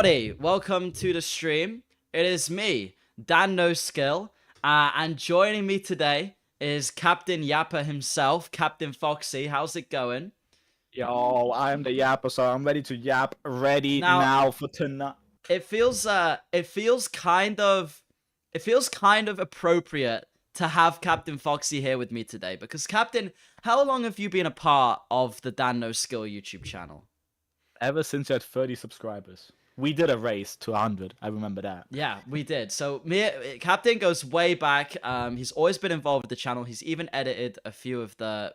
Everybody, welcome to the stream. It is me, DanNoSkill, and joining me today is Captain Yapper himself, Captain Foxy. How's it going? Yo, I'm the yapper, so I'm ready to yap. Ready Now, now for tonight. it feels kind of appropriate to have Captain Foxy here with me today because Captain, how long have you been a part of the DanNoSkill YouTube channel? Ever since you had 30 subscribers, we did a race to 100. I remember that. Yeah, we did. So Captain goes way back. He's always been involved with the channel. He's even edited a few of the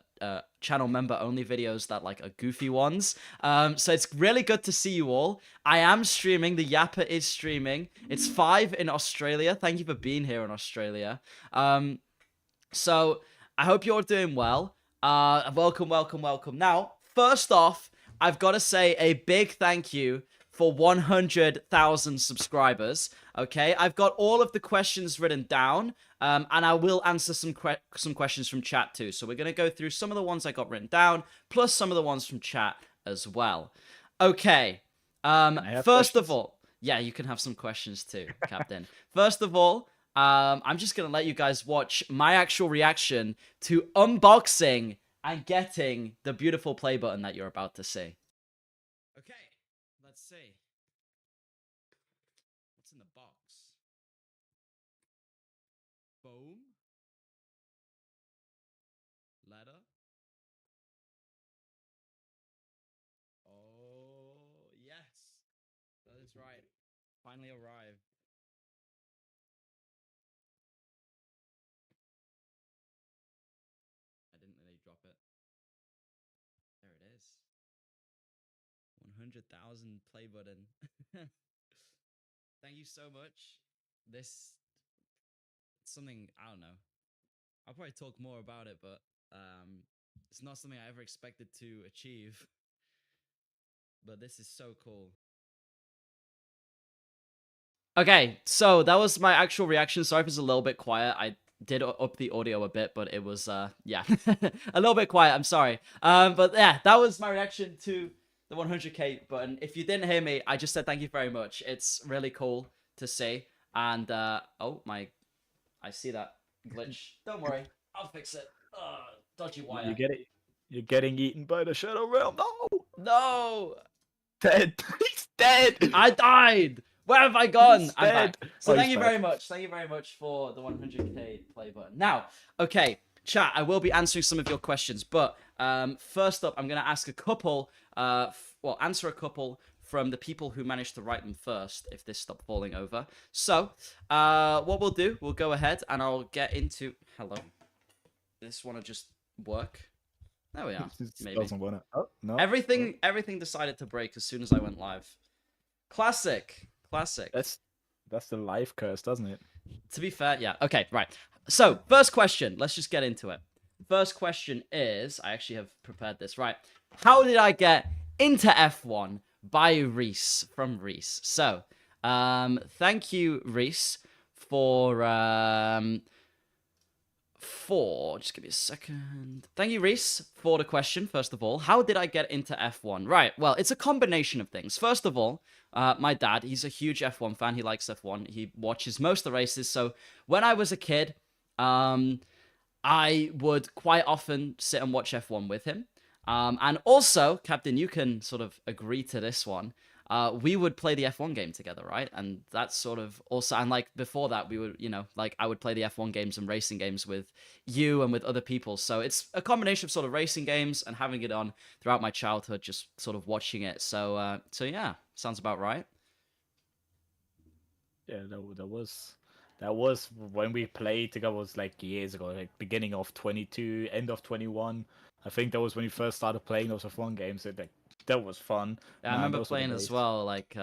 channel member only videos that are goofy ones. So it's really good to see you all. I am streaming. The Yapper is streaming. It's 5 in Australia. Thank you for being here in Australia. So I hope you're doing well. Welcome, welcome, welcome. Now, first off, I've got to say a big thank you for 100,000 subscribers. Okay, I've got all of the questions written down, and I will answer some questions from chat too. So we're gonna go through some of the ones I got written down, plus some of the ones from chat as well. Okay. First of all, yeah, you can have some questions too, Captain. First of all, I'm just gonna let you guys watch my actual reaction to unboxing and getting the beautiful play button that you're about to see. Okay. Let's see. What's in the box? Boom. Letter. Oh, yes. That is right. Finally arrived. I didn't really drop it. There it is. 100,000 play button. Thank you so much. This something I don't know. I'll probably talk more about it, but it's not something I ever expected to achieve. But this is so cool. Okay, so that was my actual reaction. Sorry if it's a little bit quiet. I did up the audio a bit, but it was yeah, a little bit quiet. I'm sorry. But yeah, that was my reaction to the 100k button. If you didn't hear me, I just said thank you very much. It's really cool to see. And oh my, I see that glitch. Don't worry, I'll fix it. Dodgy wire. You're getting eaten by the shadow realm. No, No, dead. He's dead. I died. Where have I gone? He's I'm dead. back. So Oh, thank he's you back. very much. Thank you very much for the 100k play button. Now, okay, chat, I will be answering some of your questions, but first up, I'm going to ask a couple, answer a couple from the people who managed to write them first, if this stopped falling over. So, what we'll do, we'll go ahead and I'll get into... Hello. This one will just work. There we are. Maybe. Doesn't want to. Oh, no. Everything decided to break as soon as I went live. Classic. That's the life curse, doesn't it? To be fair, yeah. Okay, right. So, first question. Let's just get into it. First question is, I actually have prepared this, right? How did I get into F1 by Reese, from Reese? So, thank you, Reese, for, just give me a second. Thank you, Reese, for the question, first of all. How did I get into F1? Right, well, it's a combination of things. First of all, my dad, he's a huge F1 fan. He likes F1. He watches most of the races. So when I was a kid, I would quite often sit and watch F1 with him. And also, Captain, you can sort of agree to this one. We would play the F1 game together, right? And that's sort of also, and like before that, we would, I would play the F1 games and racing games with you and with other people. So it's a combination of sort of racing games and having it on throughout my childhood, just sort of watching it. So yeah, sounds about right. Yeah, that was when we played together. Was like years ago, like beginning of 22, end of 21. I think that was when we first started playing those F1 games. That was fun. Yeah, I remember playing as well, like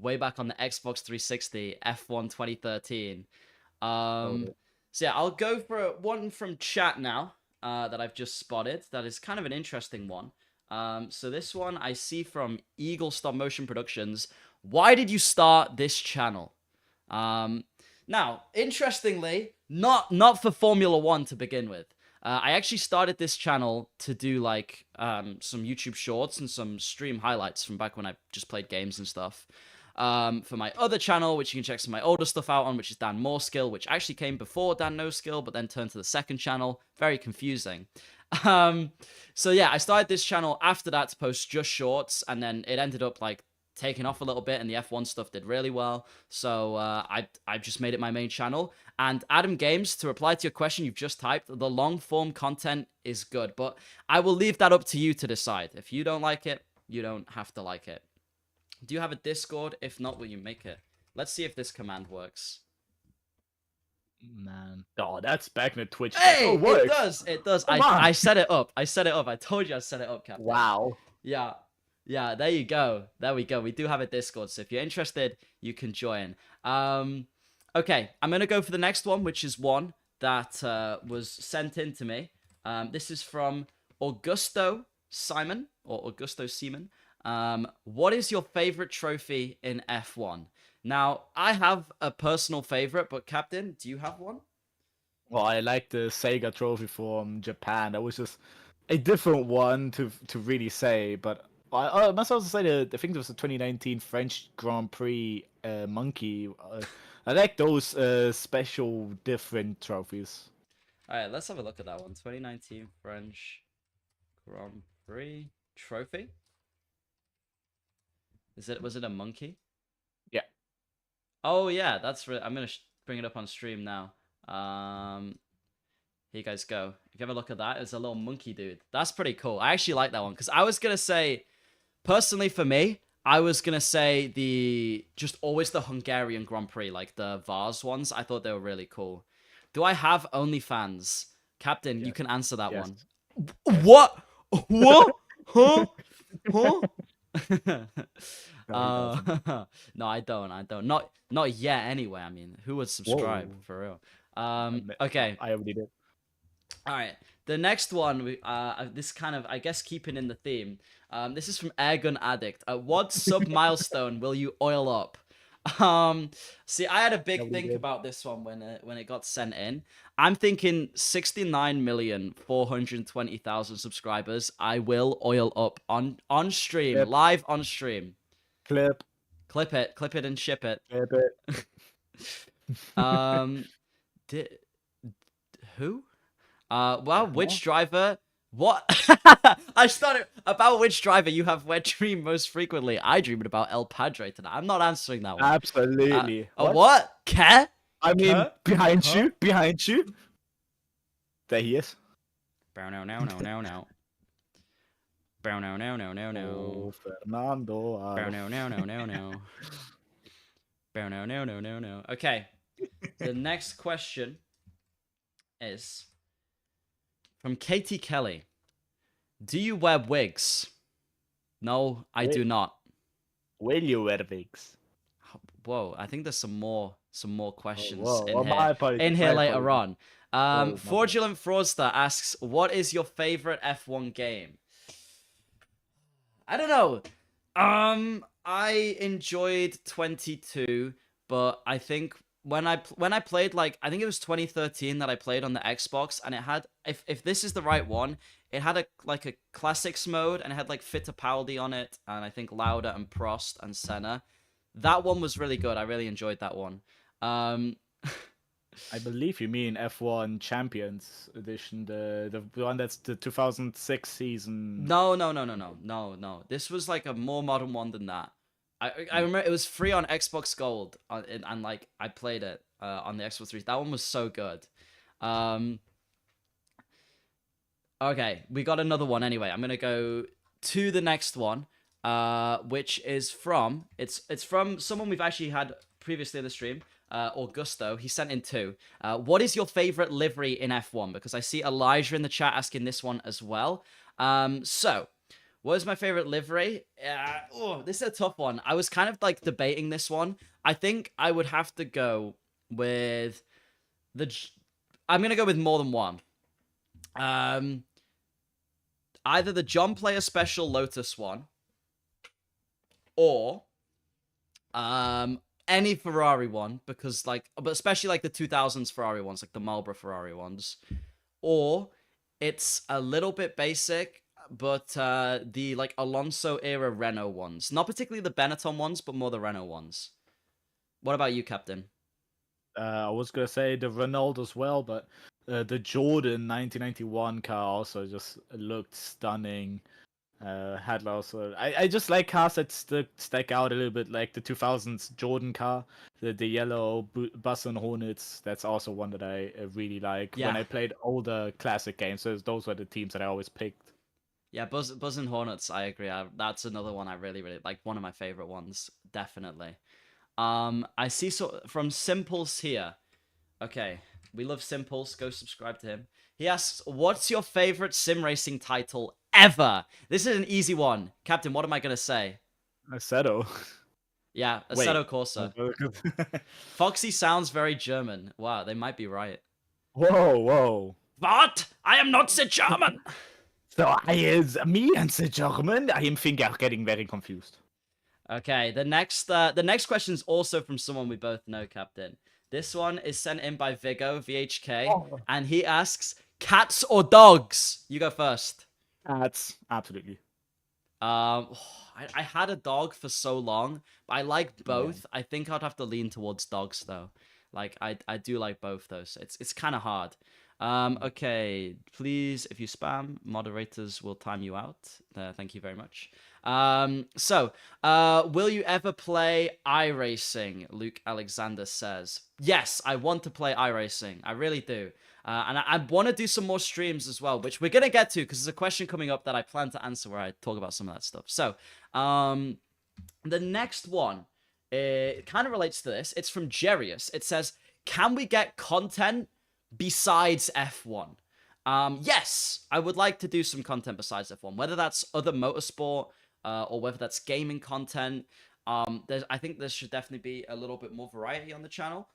way back on the Xbox 360, F1 2013. So yeah, I'll go for one from chat now that I've just spotted. That is kind of an interesting one. So this one I see from Eagle Stop Motion Productions. Why did you start this channel? Now, interestingly, not for Formula 1 to begin with. I actually started this channel to do like some YouTube shorts and some stream highlights from back when I just played games and stuff. for my other channel, which you can check some of my older stuff out on, which is DanNoSkill, which actually came before DanNoSkill, but then turned to the second channel. Very confusing. So yeah, I started this channel after that to post just shorts, and then it ended up like taking off a little bit, and the F1 stuff did really well. So I just made it my main channel. And Adam Games, to reply to your question you've just typed, the long form content is good, but I will leave that up to you to decide. If you don't like it, you don't have to like it. Do you have a Discord? If not, will you make it? Let's see if this command works. Man, oh, that's back in the Twitch. Hey, oh, it does. It does. Come on. I set it up. I set it up. I told you I set it up, Captain. Wow. Yeah. Yeah, there you go. There we go. We do have a Discord, so if you're interested, you can join. Okay, I'm going to go for the next one, which is one that was sent in to me. This is from Augusto Simon, or Augusto Seaman. What is your favorite trophy in F1? Now, I have a personal favorite, but Captain, do you have one? Well, I like the Sega trophy from Japan. That was just a different one to really say, but I must also say that I think it was the 2019 French Grand Prix monkey. I like those special different trophies. All right, let's have a look at that one. 2019 French Grand Prix trophy. Was it a monkey? Yeah. Oh yeah, that's I'm gonna bring it up on stream now. Here you guys go. If you have a look at that, it's a little monkey dude. That's pretty cool. I actually like that one because I was gonna say, personally for me, I was gonna say just always the Hungarian Grand Prix, like the Vars ones. I thought they were really cool. Do I have OnlyFans? Captain, Yes. you can answer that Yes. one. Yes. What? What? Huh? Huh? No, No, I don't. Not yet anyway. I mean, who would subscribe Whoa. for real? Okay. I already did. All right. The next one, this kind of, I guess, keeping in the theme. This is from Airgun Addict. At what sub milestone will you oil up? See, I had a big Nobody think did. about this one when it got sent in. I'm thinking 69,420,000 subscribers. I will oil up on stream, Yep. live on stream. Clip Clip it, and ship it. it. Did who? Well, which driver? What? I started about which driver you have wet dream most frequently. I dreamed about El Padre tonight. I'm not answering that one. Absolutely. What? Care? I mean, Huh? behind Huh? you, behind you. There he is. Bow no. Bow no. Oh, Fernando. Bow no. Bow no. Okay. The next question is from Katie Kelly. Do you wear wigs? No, I do not. Will you wear wigs? Whoa, I think there's some more questions whoa. in Oh, here. my apologies, In here my later apologies. on. my Fraudulent Fraudster asks, what is your favorite F1 game? I don't know. I enjoyed 22, but I think when I played, like, I think it was 2013 that I played on the Xbox, and it had, if this is the right one, it had a classics mode, and it had like Fittipaldi on it, and I think Lauda and Prost and Senna. That one was really good. I really enjoyed that one. I believe you mean F1 Champions Edition, the one that's the 2006 season. No. This was like a more modern one than that. I remember it was free on Xbox Gold, and like I played it on the Xbox 3. That one was so good. Okay, we got another one anyway. I'm gonna go to the next one, which is from it's from someone we've actually had previously in the stream. Augusto, he sent in two. What is your favorite livery in F1? Because I see Elijah in the chat asking this one as well. So, what is my favorite livery? This is a tough one. I was kind of like debating this one. I think I would have to go with I'm gonna go with more than one. Either the John Player Special Lotus one, or any Ferrari one, because but especially like the 2000s Ferrari ones, like the Marlboro Ferrari ones, or it's a little bit basic. but the like Alonso era Renault ones, not particularly the Benetton ones, but more the Renault ones. What about you, Captain? I was gonna say the Renault as well, but the Jordan 1991 car also just looked stunning. Had also, I just like cars that stack out a little bit, like the 2000s Jordan car, the yellow Bus and Hornets. That's also one that I really like. When Yeah, I played older classic games, those were the teams that I always picked. yeah, Buzz and Hornets. I agree. That's another one I really like. One of my favorite ones, definitely. I see from Simples here. Okay, we love Simples. Go subscribe to him. He asks, "What's your favorite sim racing title ever?" This is an easy one, Captain. What am I gonna say? Aceto. Yeah, Wait. Assetto Corsa. Foxy sounds very German. Wow, they might be right. Whoa, whoa. What? I am not the German. So is me and the German. I am think I'm getting very confused. Okay, the next question is also from someone we both know, Captain. This one is sent in by Vigo VHK, Oh. and he asks, "Cats or dogs?" You go first. That's absolutely. I had a dog for so long, but I like Yeah. both. I think I'd have to lean towards dogs though. Like I do like both those. It's kind of hard. Okay, please, if you spam, moderators will time you out. Thank you very much. Will you ever play iRacing? Luke Alexander says, yes, I want to play iRacing. I really do. And I want to do some more streams as well, which we're going to get to because there's a question coming up that I plan to answer where I talk about some of that stuff. So, the next one, it kind of relates to this. It's from Jerius. It says, can we get content besides F1? Yes, I would like to do some content besides F1, whether that's other motorsport or whether that's gaming content. I think there should definitely be a little bit more variety on the channel.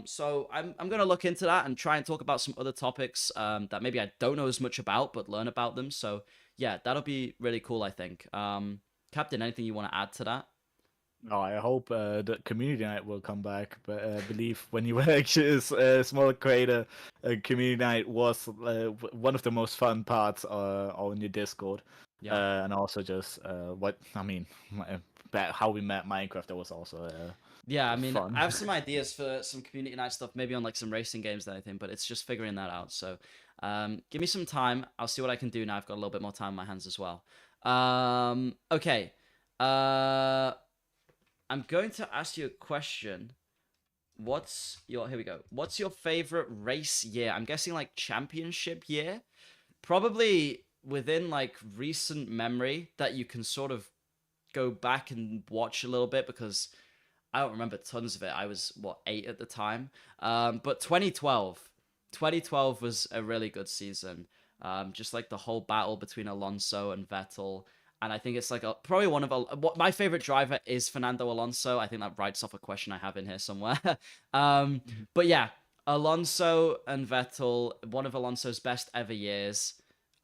So I'm gonna look into that and try and talk about some other topics that maybe I don't know as much about, but learn about them. So yeah, that'll be really cool, I think. Captain, anything you want to add to that? No, I hope the community night will come back. But I believe when you were actually a small creator, community night was one of the most fun parts on your Discord. Yeah. And also just what I mean, how we met Minecraft. That was also Yeah, I mean, fun. I have some ideas for some community night stuff, maybe on like some racing games and anything, but it's just figuring that out. So, give me some time. I'll see what I can do now. I've got a little bit more time on my hands as well. Okay. I'm going to ask you a question. Here we go. What's your favorite race year? I'm guessing like championship year. Probably within like recent memory that you can sort of go back and watch a little bit because I don't remember tons of it. I was what 8 at the time. But 2012 was a really good season. Just like the whole battle between Alonso and Vettel, and I think it's like probably one of what my favorite driver is Fernando Alonso. I think that writes off a question I have in here somewhere. But yeah, Alonso and Vettel, one of Alonso's best ever years.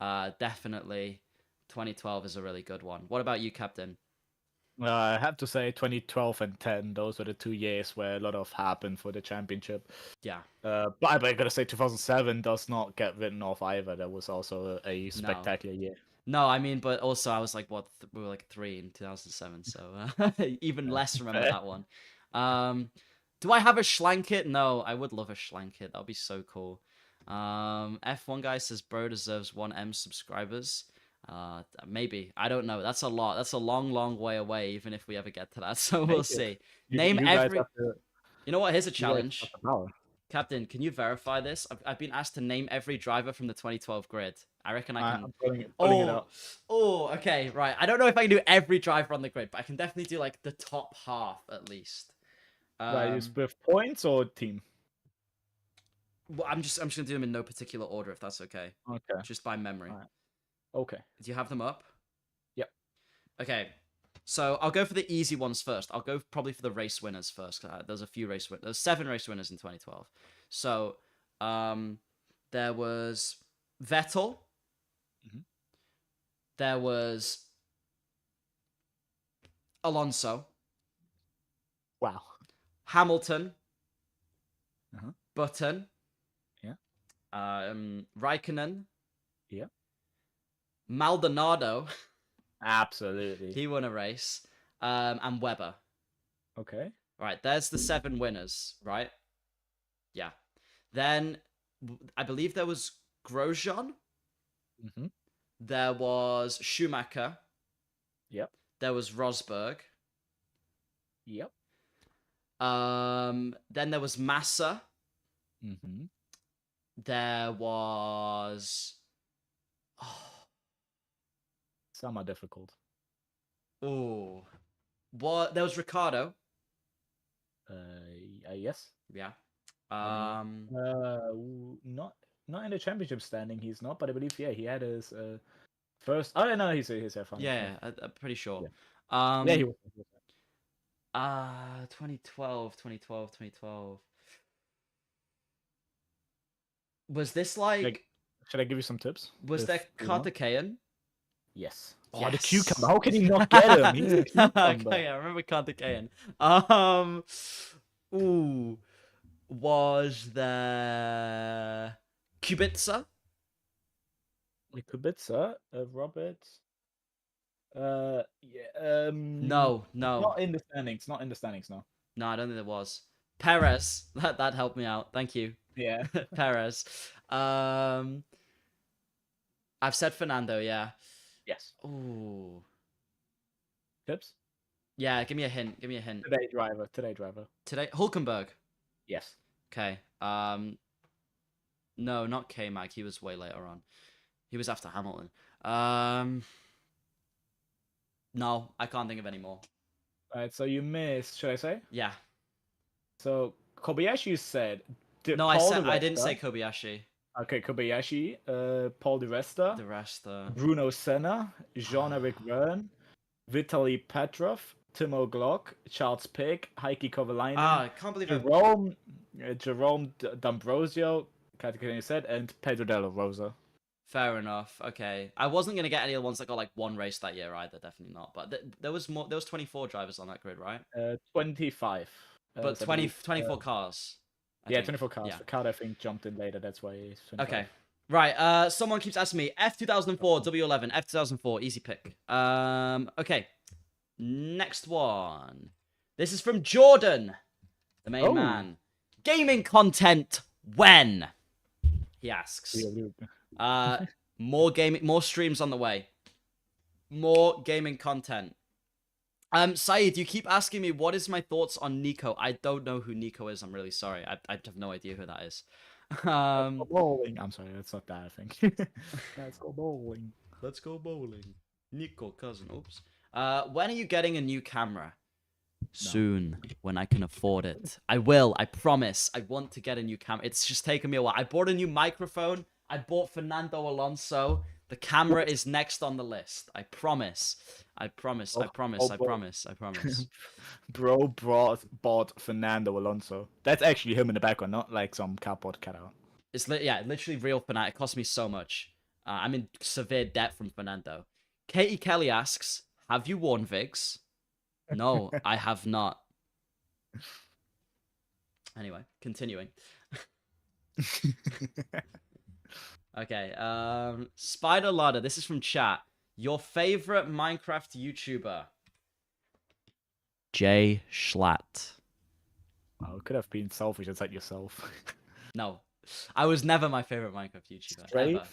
Definitely, 2012 is a really good one. What about you, Captain? I have to say 2012 and 10, those were the 2 years where a lot of happened for the championship. Yeah. But I gotta say 2007 does not get written off either. That was also a No. spectacular year. No, I mean, but also I was like, what? We were like 3 in 2007, so even less remember that one. Do I have a Schlanket? No, I would love a Schlanket. That would be so cool. F1 guy says bro deserves 1M subscribers. Maybe. I don't know. That's a lot. That's a long, long way away, even if we ever get to that. So we'll Make it. see. You, Name you guys every. have to. You know what? Here's a You guys have challenge. the power. Captain, can you verify this? I've been asked to name every driver from the 2012 grid. I reckon I can. I'm pulling it Oh, up. oh, okay, right. I don't know if I can do every driver on the grid, but I can definitely do like the top half at least. Right, is with points or team? Well, I'm just gonna do them in no particular order if that's okay. Okay. Just by memory. Alright. Okay. Do you have them up? Yep. Okay. So I'll go for the easy ones first. I'll go probably for the race winners first. There's a few race winners. There's 7 race winners in 2012. So, there was Vettel. Mhm. There was Alonso, Wow. Hamilton, Uh-huh. Button, Yeah. Raikkonen, Yeah. Maldonado, Absolutely. he won a race, and Weber. Okay. Right, there's the 7 winners, right? Yeah. Then I believe there was Grosjean, Mm-hmm. there was Schumacher, Yep. there was Rosberg, Yep. then there was Massa, Mm-hmm. there was Some are difficult. oh, what? There was Ricardo. Yes. Yeah. I mean, not in the championship standing. He's not, but I believe he had his first. Oh no, he's F1. Yeah, I'm pretty sure. Yeah. Yeah, he Um, was. 2012, 2012, 2012. Was this Should I, like? should I give you some tips? Was there If you want. Karthikeyan? Yes. Oh, the Yes. cucumber. How can you not get him? He's a cucumber. Okay, I remember Karthikeyan. Um, ooh, was there Kubica? Kubica, Robert. Yeah. No, no, Not in the standings. Not in the standings. No. no. I don't think there was. Perez. That helped me out. Thank you, Yeah. Perez. Um, I've said Fernando. Yeah. Yes. Ooh. Tips. Yeah. Give me a hint. Give me a hint. Today driver. Today driver. Today, Hulkenberg. Yes. Okay. No, not K Mag. He was way later on. He was after Hamilton. No, I can't think of any more. All right. So you missed. Should I say? Yeah. So Kobayashi said. No, I didn't say Kobayashi. Okay, Kobayashi, Paul Di Resta, The rest, Bruno Senna, Jean-Eric Verne, Vitaly Petrov, Timo Glock, Charles Pick, Heikki Kovalainen, I can't believe Jerome D'Ambrosio, Katakani said, and Pedro Della Rosa. Fair enough. Okay, I wasn't gonna get any of the ones that got like one race that year either. Definitely not. But there was more. There was 24 drivers on that grid, right? 25. But so I 20, believe, 24 cars. I yeah, think. 24 cars. Yeah. Ricciardo, I think, jumped in later. That's why he's 25. Okay. Right. Someone keeps asking me F 2004 W11 F 2004 easy pick. Okay. Next one. This is from Jordan, the main man. Gaming content when? He asks. More streams on the way. More gaming content. Saeed, you keep asking me what is my thoughts on Nico. I don't know who Nico is. I'm really sorry. I have no idea who that is. Let's go bowling. I'm sorry, that's not that, I think. Let's go bowling. Let's go bowling. Nico, cousin. Oops. When are you getting a new camera? Soon, when I can afford it. I will, I promise. I want to get a new camera. It's just taken me a while. I bought a new microphone. I bought Fernando Alonso. The camera is next on the list. I promise. I promise. I promise. I promise. I promise. Bro bought Fernando Alonso. That's actually him in the background, not like some cardboard cutout. It's literally real Fernando. It cost me so much. I'm in severe debt from Fernando. Katie Kelly asks, have you worn Vigs? No, I have not. Anyway, continuing. Okay, Spider Ladder, this is from chat. Your favorite Minecraft YouTuber? Jay Schlatt. Oh, it could have been selfish and said yourself. No, I was never my favorite Minecraft YouTuber. Strafe? Ever.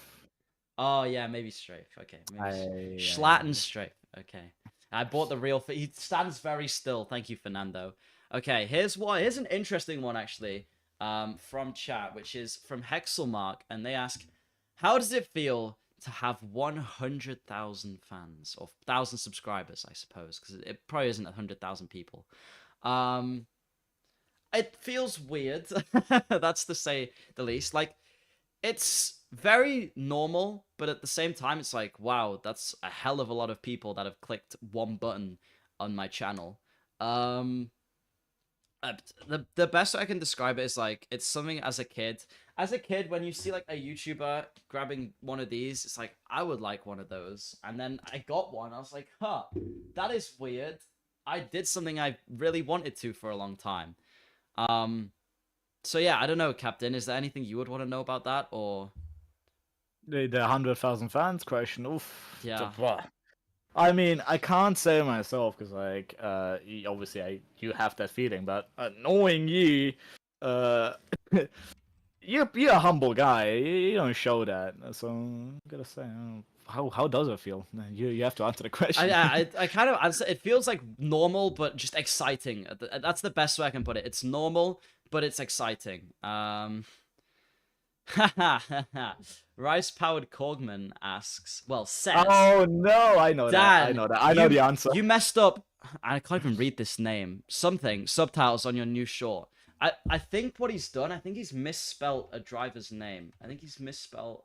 Oh, yeah, maybe Strafe. Okay, maybe Yeah. Schlatt and Strafe. Okay. I bought the real... He stands very still. Thank you, Fernando. Okay, here's an interesting one, actually, from chat, which is from Hexelmark, and they ask, how does it feel to have 100,000 fans, or 1,000 subscribers, I suppose, because it probably isn't 100,000 people. It feels weird, that's to say the least. Like, it's very normal, but at the same time, it's like, wow, that's a hell of a lot of people that have clicked one button on my channel. The best way I can describe it is like, it's something as a kid. As a kid, when you see like a YouTuber grabbing one of these, it's like, I would like one of those. And then I got one. I was like, huh, that is weird. I did something I really wanted to for a long time. So yeah, I don't know, Captain. Is there anything you would want to know about that, or? The 100,000 fans question. Oof. Yeah. I mean, I can't say myself because like obviously you have that feeling, but knowing you, uh, you're a humble guy. You don't show that, so I'm gonna say, how does it feel? You have to answer the question. I kind of it feels like normal but just exciting. That's the best way I can put it. It's normal but it's exciting. Rice powered Cogman asks, well, says, Oh no, I know that. I Dan, know that. I know the answer. you messed up. I can't even read this name. Something subtitles on your new short. I think what he's done. I think he's misspelled a driver's name. I think he's misspelled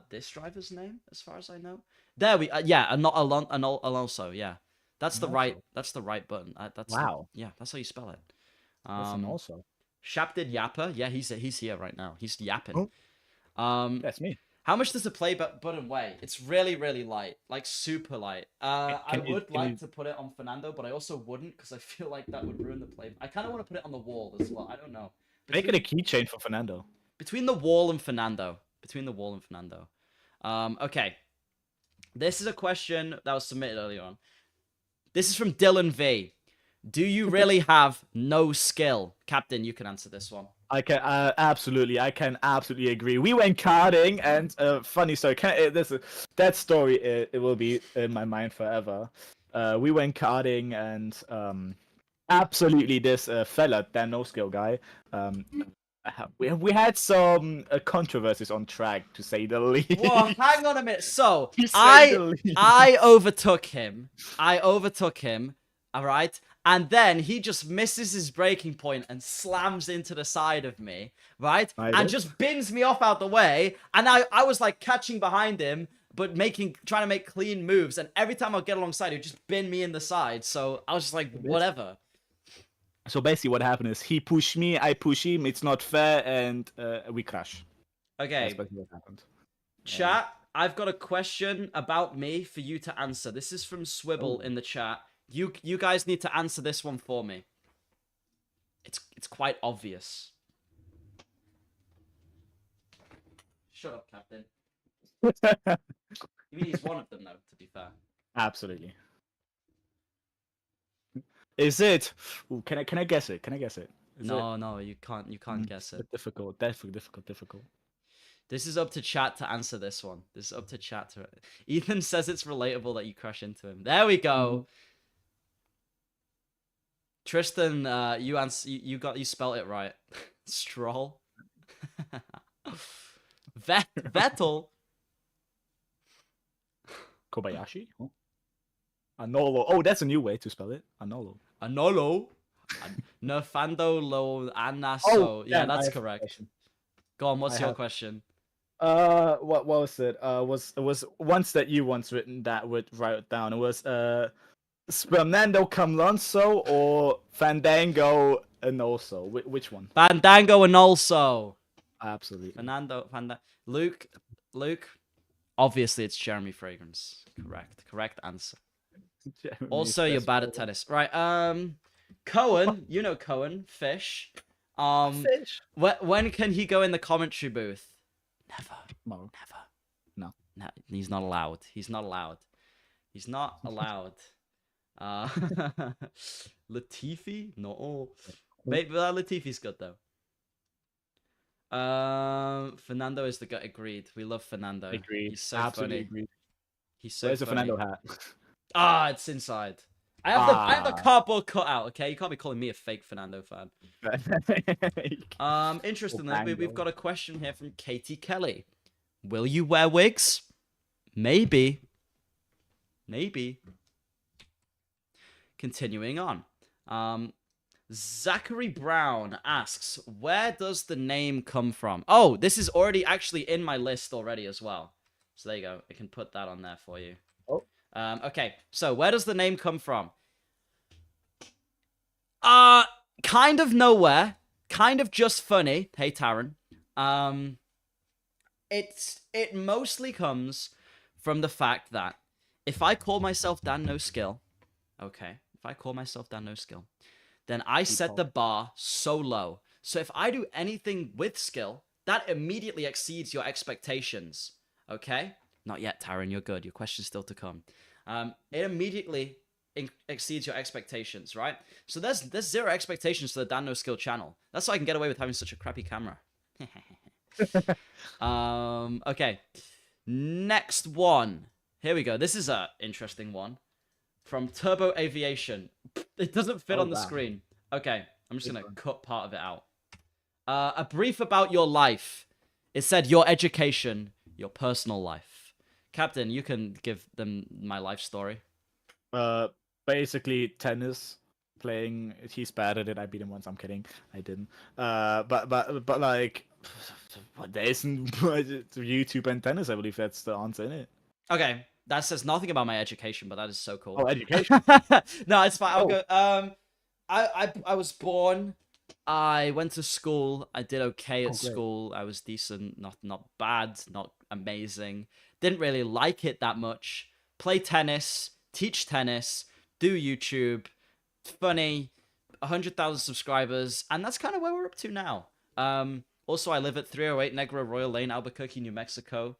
this driver's name, as far as I know. There we yeah, not Alonso. Yeah, that's the right. Also. That's the right button. Wow. Yeah, that's how you spell it. That's an also. Shapted Yapper. Yeah, he's here right now. He's yapping. Oh, Um, that's me. how much does the play button weigh? It's really, really light, like super light. I would like to put it on Fernando, but I also wouldn't because I feel like that would ruin the play. I kind of want to put it on the wall as well. I don't know. Make it a keychain for Fernando. Between the wall and Fernando. Between the wall and Fernando. Okay. This is a question that was submitted earlier on. This is from Dylan V. Do you really have no skill? Captain, you can answer this one. I can absolutely agree. We went karting, and funny story. That story? It will be in my mind forever. We went karting, and absolutely this fella, DanNoSkill guy. We had some controversies on track, to say the least. Whoa, hang on a minute. So To say the least. I overtook him. All right. And then he just misses his braking point and slams into the side of me, right? And just bins me off out the way. And I was like catching behind him, but trying to make clean moves. And every time I'd get alongside, he'd just bin me in the side. So I was just like, whatever. So basically, what happened is he pushed me, I push him. It's not fair, and we crash. Okay. That's basically what happened. Chat, I've got a question about me for you to answer. This is from Swibble in the chat. You guys need to answer this one for me. It's quite obvious. Shut up, Captain. You mean he's one of them, though, to be fair. Absolutely. Is it? Ooh, can I guess it? Can I guess it? No, you can't guess it. Difficult. This is up to chat to answer this one. This is up to chat to. Ethan says it's relatable that you crash into him. There we go. Tristan, you spelled it right. Stroll. Vettel. Kobayashi. Oh. Anolo. Oh, that's a new way to spell it. Anolo. Nerfando lo anaso. Oh, yeah, that's correct. Go on. What's your question? What was it? It was once that you written that would write it down. It was Fernando Camlonso or Fandango and also which one? Fandango and also. Absolutely. Luke. Obviously, it's Jeremy Fragrance. Correct answer. Jeremy Also, you're bad at tennis, right? Cohen, you know Cohen, Fish. Fish. When can he go in the commentary booth? Never. No. No, he's not allowed. He's not allowed. Latifi? No. Maybe Latifi's good though. Fernando is the guy. Agreed. We love Fernando. Agreed. He's so Absolutely funny. agreed. He's so Where's funny. the Fernando hat? It's inside. I have the cardboard cut out. Okay, you can't be calling me a fake Fernando fan. Interestingly, we've got a question here from Katie Kelly. Will you wear wigs? Maybe. Continuing on. Zachary Brown asks, where does the name come from? Oh, this is already actually in my list already as well. So there you go. I can put that on there for you. Oh. Okay, so where does the name come from? Kind of nowhere. Kind of just funny. Hey, Taryn. It mostly comes from the fact that if I call myself DanNoSkill, okay, then I set the bar so low. So if I do anything with skill, that immediately exceeds your expectations. Okay, not yet, Taran. You're good. Your question's still to come. It immediately exceeds your expectations, right? So there's zero expectations for the DanNoSkill channel. That's why I can get away with having such a crappy camera. Okay. Next one. Here we go. This is a interesting one from Turbo Aviation. It doesn't fit on the screen. Okay, I'm just gonna cut part of it out. A brief about your life. It said your education, your personal life. Captain, you can give them my life story. Basically tennis. Playing, he's bad at it. I beat him once. I'm kidding. I didn't. But like, there isn't YouTube and tennis. I believe that's the answer in it. Okay, that says nothing about my education, but that is so cool. Oh, education. No, it's fine. I'll go. I was born. I went to school. I did okay at school. I was decent, not bad, not amazing. Didn't really like it that much. Play tennis, teach tennis, do YouTube. Funny, 100,000 subscribers, and that's kind of where we're up to now. Also, I live at 308 Negro Royal Lane, Albuquerque, New Mexico.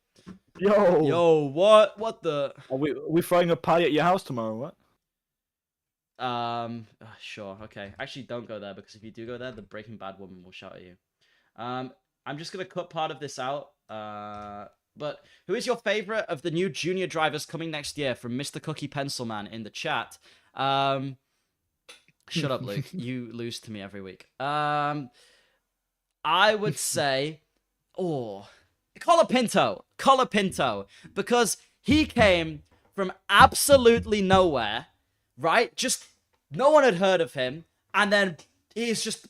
Yo, what the? Are we throwing a party at your house tomorrow? What? Sure, okay. Actually, don't go there, because if you do go there, the Breaking Bad woman will shout at you. I'm just gonna cut part of this out. But who is your favorite of the new junior drivers coming next year? From Mr. Cookie Pencil Man in the chat. Shut up, Luke. You lose to me every week. I would say, Colapinto, because he came from absolutely nowhere, right? Just no one had heard of him, and then he is just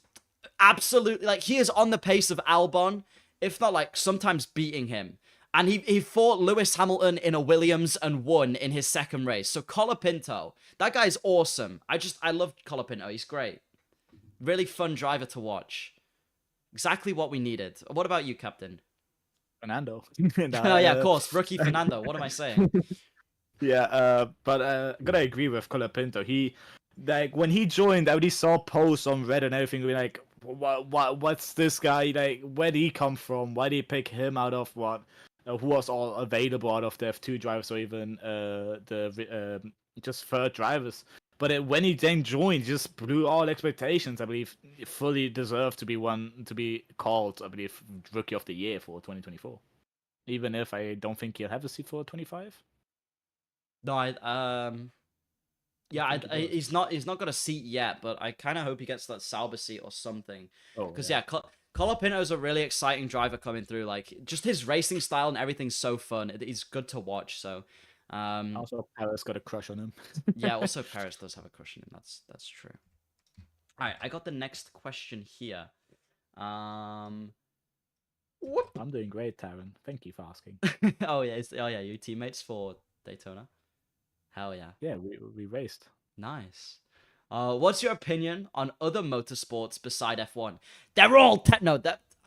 absolutely, like, he is on the pace of Albon, if not, like, sometimes beating him. And he fought Lewis Hamilton in a Williams and won in his second race. So Colapinto, that guy's awesome. I love Colapinto. He's great. Really fun driver to watch. Exactly what we needed. What about you, Captain? Fernando. Oh yeah, of course. Rookie Fernando. What am I saying? Yeah, but I gotta agree with Colapinto. He, like, when he joined, I already saw posts on Reddit and everything. We're like, what's this guy? Like, where did he come from? Why did he pick him out of what? Who was all available out of the F2 drivers, or even the just third drivers? But when he then joined, he just blew all expectations. I believe fully deserved to be called, I believe, Rookie of the Year for 2024. Even if I don't think he'll have a seat for 25. No, he's not got a seat yet, but I kind of hope he gets that Sauber seat or something. Because Colapinto's a really exciting driver coming through. Like, just his racing style and everything's so fun. He's good to watch. So, also Paris got a crush on him. Yeah, also Paris does have a crush on him. That's true. All right, I got the next question here. Whoop. I'm doing great, Taran. Thank you for asking. Oh yeah, you teammates for Daytona. Hell yeah. Yeah, we raced. Nice. What's your opinion on other motorsports beside F1? They're all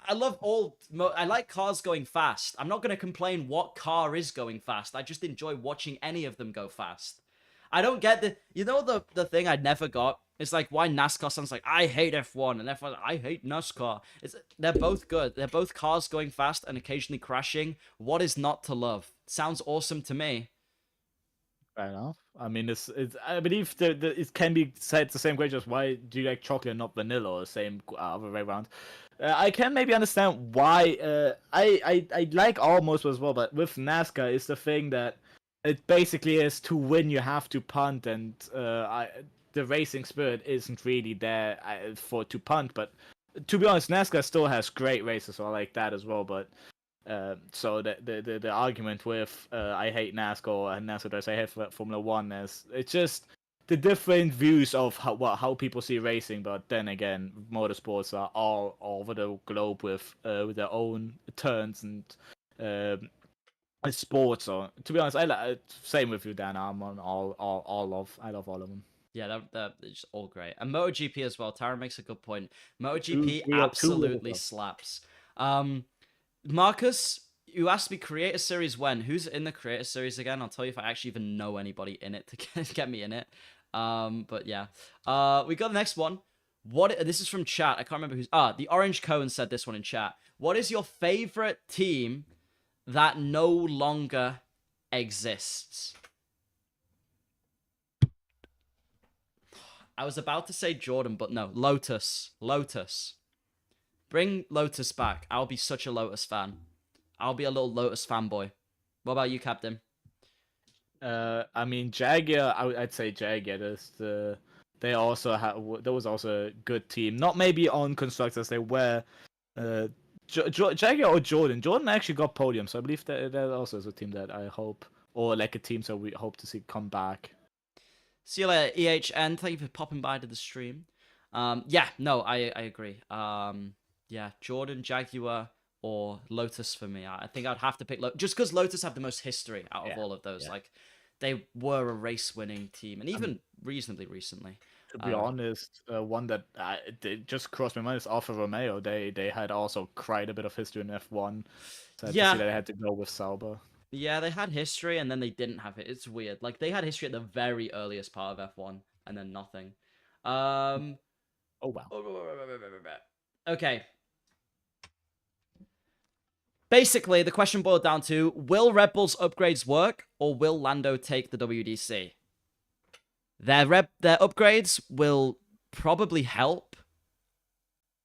I love all. I like cars going fast. I'm not gonna complain what car is going fast. I just enjoy watching any of them go fast. I don't get the thing I never got. It's like why NASCAR sounds like I hate F1 and F1 I hate NASCAR. They're both good. They're both cars going fast and occasionally crashing. What is not to love? Sounds awesome to me. Fair enough. I mean, it's. I believe it can be said the same question as why do you like chocolate and not vanilla, or the same other way around. I can maybe understand why. I like all motorsports as well, but with NASCAR, it's the thing that it basically is to win you have to punt, and the racing spirit isn't really there to punt. But to be honest, NASCAR still has great races, so I like that as well. But so the argument with I hate NASCAR and NASCAR does I hate Formula One is it's just the different views of how people see racing. But then again, motorsports are all over the globe with their own turns and sports. So to be honest, same with you, Dan. I'm on I love all of them. Yeah, that is all great. And MotoGP as well. Tara makes a good point. MotoGP absolutely slaps. Marcus, you asked me creator series when. Who's in the creator series again? I'll tell you if I actually even know anybody in it to get me in it. But yeah. We got the next one. This is from chat. I can't remember who's the Orange Cone said this one in chat. What is your favorite team that no longer exists. I was about to say Jordan, but no, Lotus. Lotus. Bring Lotus back. I'll be such a Lotus fan. I'll be a little Lotus fanboy. What about you, Captain? I mean, Jaguar. I'd say Jaguar. They also there was also a good team. Not maybe on constructors. They were Jaguar or Jordan. Jordan actually got podium, so I believe that also is a team that I hope, or like a team, so we hope to see come back. See you later, EHN. Thank you for popping by to the stream. Yeah, no, I agree. Yeah, Jordan, Jaguar, or Lotus for me. I think I'd have to pick just because Lotus have the most history out of all of those. Yeah. Like, they were a race-winning team, and even reasonably recently. To be honest, one that just crossed my mind is Alfa Romeo. They had also quite a bit of history in F1. So I had to see that they had to go with Sauber. Yeah, they had history, and then they didn't have it. It's weird. Like, they had history at the very earliest part of F1, and then nothing. Oh, wow. Okay. Basically, the question boiled down to, will Red Bull's upgrades work, or will Lando take the WDC? Their upgrades will probably help.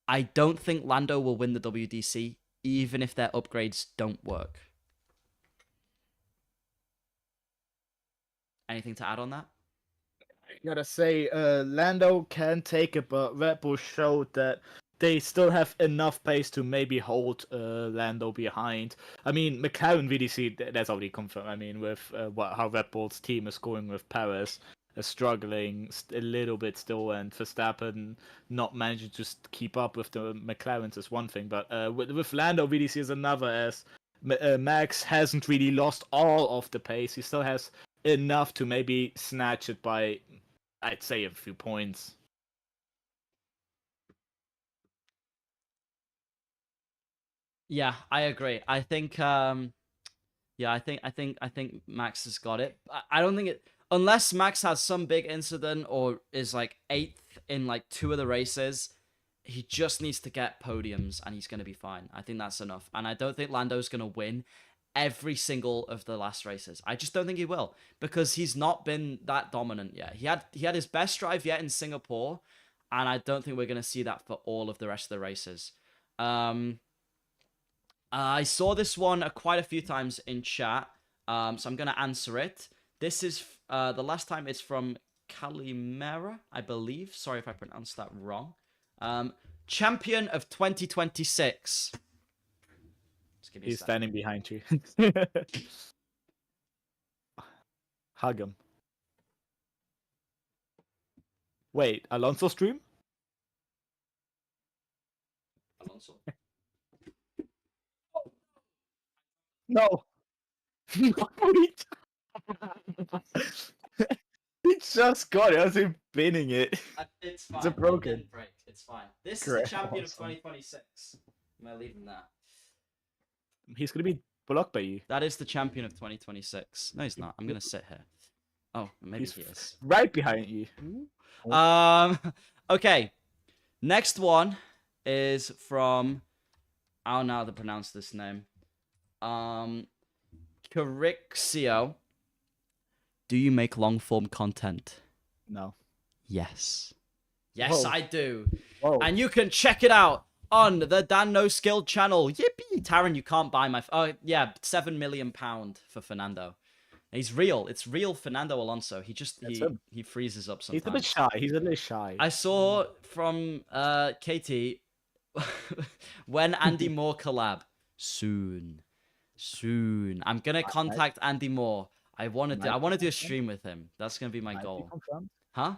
I don't think Lando will win the WDC, even if their upgrades don't work. Anything to add on that? I gotta say, Lando can take it, but Red Bull showed that they still have enough pace to maybe hold Lando behind. I mean, McLaren VDC, that's already confirmed. I mean, with how Red Bull's team is going with Paris, struggling a little bit still, and Verstappen not managing to just keep up with the McLarens is one thing, but with Lando VDC is another, as Max hasn't really lost all of the pace. He still has enough to maybe snatch it by, I'd say, a few points. Yeah, I agree. I think yeah, I think Max has got it. I don't think it, unless Max has some big incident or is like 8th in like 2 of the races, he just needs to get podiums and he's going to be fine. I think that's enough. And I don't think Lando's going to win every single of the last races. I just don't think he will, because he's not been that dominant yet. He had his best drive yet in Singapore, and I don't think we're going to see that for all of the rest of the races. I saw this one quite a few times in chat, so I'm going to answer it. This is, the last time is from Calimera, I believe. Sorry if I pronounced that wrong. Champion of 2026. He's standing behind you. Hug him. Wait, Alonso stream? Alonso. No. He just got it. I was him binning it. It's fine. It's a broken. It didn't break. It's fine. This Correct. is the champion Awesome. of 2026. Am I leaving that? He's gonna be blocked by you. That is the champion of 2026. No, he's not. I'm gonna sit here. Oh, maybe he is. Right behind you. Okay. Next one is from, I don't know how to pronounce this name. Carixio. Do you make long form content? No. Yes. Yes, Whoa. I do. Whoa. And you can check it out on the DanNoSkill channel. Yippee! Taran, you can't buy my... Oh, yeah, £7 million for Fernando. He's real. It's real Fernando Alonso. He just... He freezes up sometimes. He's a bit shy. He's a little shy. I saw from Katie when Andy Moore collab. Soon. I'm going to contact Andy Moore. I want to do a stream with him. That's going to be my goal. Be confirmed? Huh?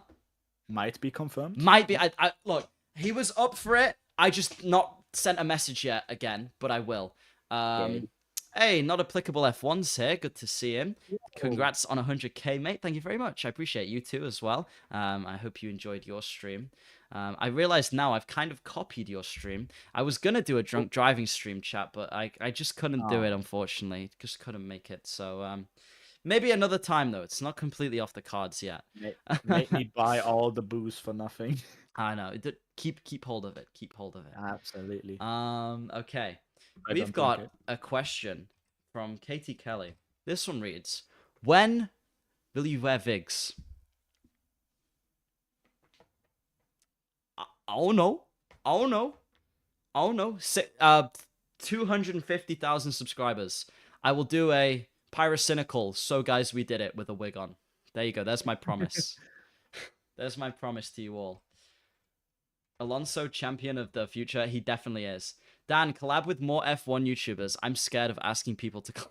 Might be confirmed. Might be. I look, he was up for it. I just not sent a message yet again, but I will. Hey, not applicable F1's here. Good to see him. Congrats on 100k, mate. Thank you very much. I appreciate you too as well. I hope you enjoyed your stream. I realized now I've kind of copied your stream. I was gonna do a drunk driving stream chat, but I just couldn't do it, unfortunately. Just couldn't make it. So maybe another time though. It's not completely off the cards yet. Make me buy all the booze for nothing. I know. Keep hold of it. Keep hold of it. Absolutely. Okay. We've got a question from Katie Kelly. This one reads, when will you wear Vigs? Oh no. Oh no. Oh no. 250,000 subscribers. I will do a pyrocynical, so guys, we did it with a wig on. There you go. There's my promise. There's my promise to you all. Alonso, champion of the future. He definitely is. Dan, collab with more F1 YouTubers. I'm scared of asking people to collab.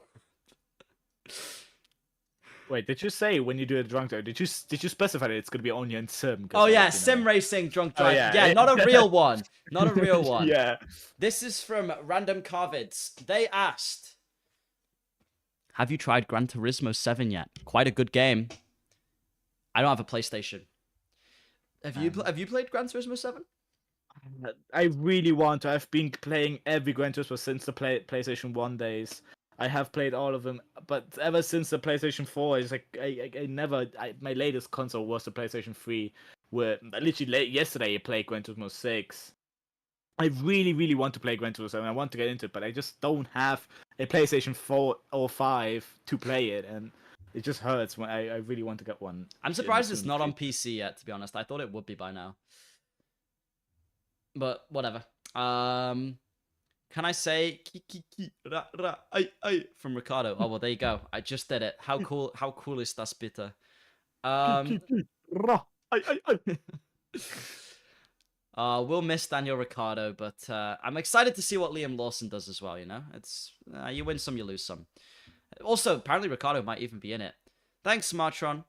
Wait, did you say when you do a drunk drive? Did you specify that it's gonna be only in sim? Oh yeah, sim racing drunk drive. yeah. Yeah, not a real one. Not a real one. Yeah. This is from Random Carvids. They asked, have you tried Gran Turismo 7 yet? Quite a good game. I don't have a PlayStation. Have you played Gran Turismo 7? I really want to. I've been playing every Gran Turismo since the PlayStation 1 days. I have played all of them, but ever since the PlayStation 4, it's like my latest console was the PlayStation 3, where literally yesterday I played Gran Turismo 6. I really, really want to play Gran Turismo 7. I want to get into it, but I just don't have a PlayStation 4 or 5 to play it, and it just hurts when I really want to get one. I'm surprised it's not on PC yet, to be honest. I thought it would be by now. But whatever. Can I say from Ricardo? Oh well, there you go. I just did it. How cool is that bitte? We'll miss Daniel Ricciardo, but I'm excited to see what Liam Lawson does as well. You know, it's you win some, you lose some. Also, apparently Ricciardo might even be in it. Thanks, Smartron.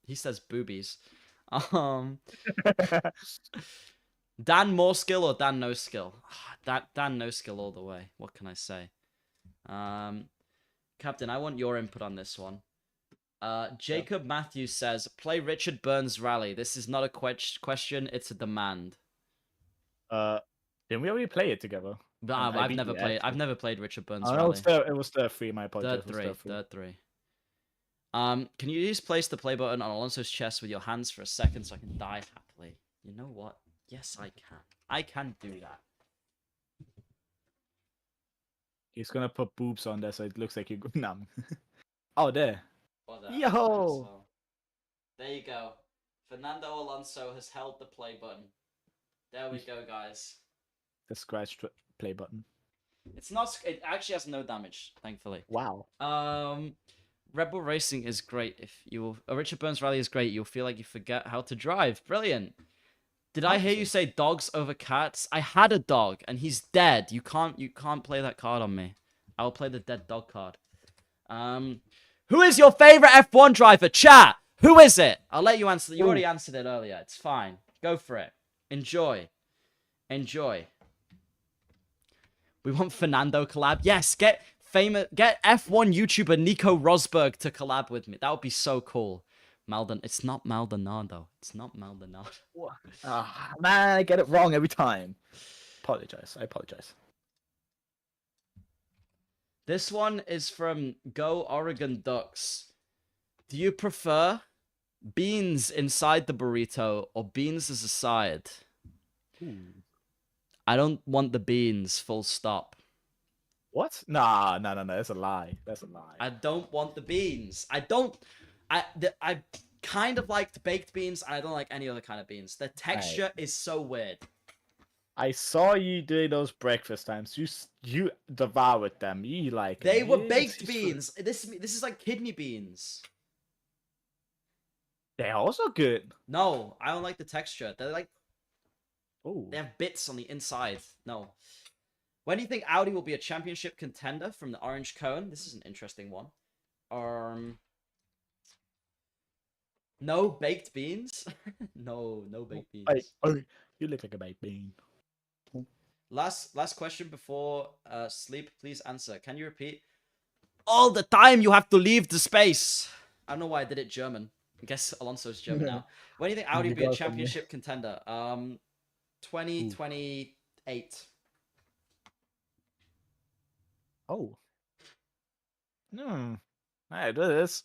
He says boobies. DanMoreSkill or DanNoSkill? DanNoSkill all the way. What can I say? Captain, I want your input on this one. Jacob Matthews says, play Richard Burns Rally. This is not a question, it's a demand. Didn't we already play it together? I've never played Richard Burns Rally. It was third 3, my apologies. Third 3. Can you please place the play button on Alonso's chest with your hands for a second so I can die happily? You know what? Yes, I can. I can do that. He's gonna put boobs on there so it looks like you're numb. Oh, there. Yo! Well. There you go. Fernando Alonso has held the play button. There we go, guys. The scratch play button. It's not. It actually has no damage, thankfully. Wow. Red Bull Racing is great. If you Richard Burns Rally is great. You'll feel like you forget how to drive. Brilliant. Did I hear you say dogs over cats? I had a dog and he's dead. You can't play that card on me. I'll play the dead dog card. Who is your favorite F1 driver? Chat. Who is it? I'll let you answer. You already answered it earlier. It's fine. Go for it. Enjoy. Enjoy. We want Fernando collab. Yes, get F1 YouTuber Nico Rosberg to collab with me. That would be so cool. It's not Maldonado. It's not Maldonado. Man, I get it wrong every time. I apologize. This one is from Go Oregon Ducks. Do you prefer beans inside the burrito or beans as a side? I don't want the beans, full stop. What? Nah, that's a lie. I don't want the beans. I kind of liked baked beans, and I don't like any other kind of beans. The texture is so weird. I saw you doing those breakfast times. You devoured them. You like they them. were baked beans. This is like kidney beans. They're also good. No, I don't like the texture. They're like, oh, they have bits on the inside. No. When do you think Audi will be a championship contender from the orange cone? This is an interesting one. No baked beans? no baked beans. You look like a baked bean. Last question before sleep. Please answer. Can you repeat? All the time you have to leave the space. I don't know why I did it German. I guess Alonso's German now. When do you think Audi will be a championship contender? 2028. Oh. Hey, this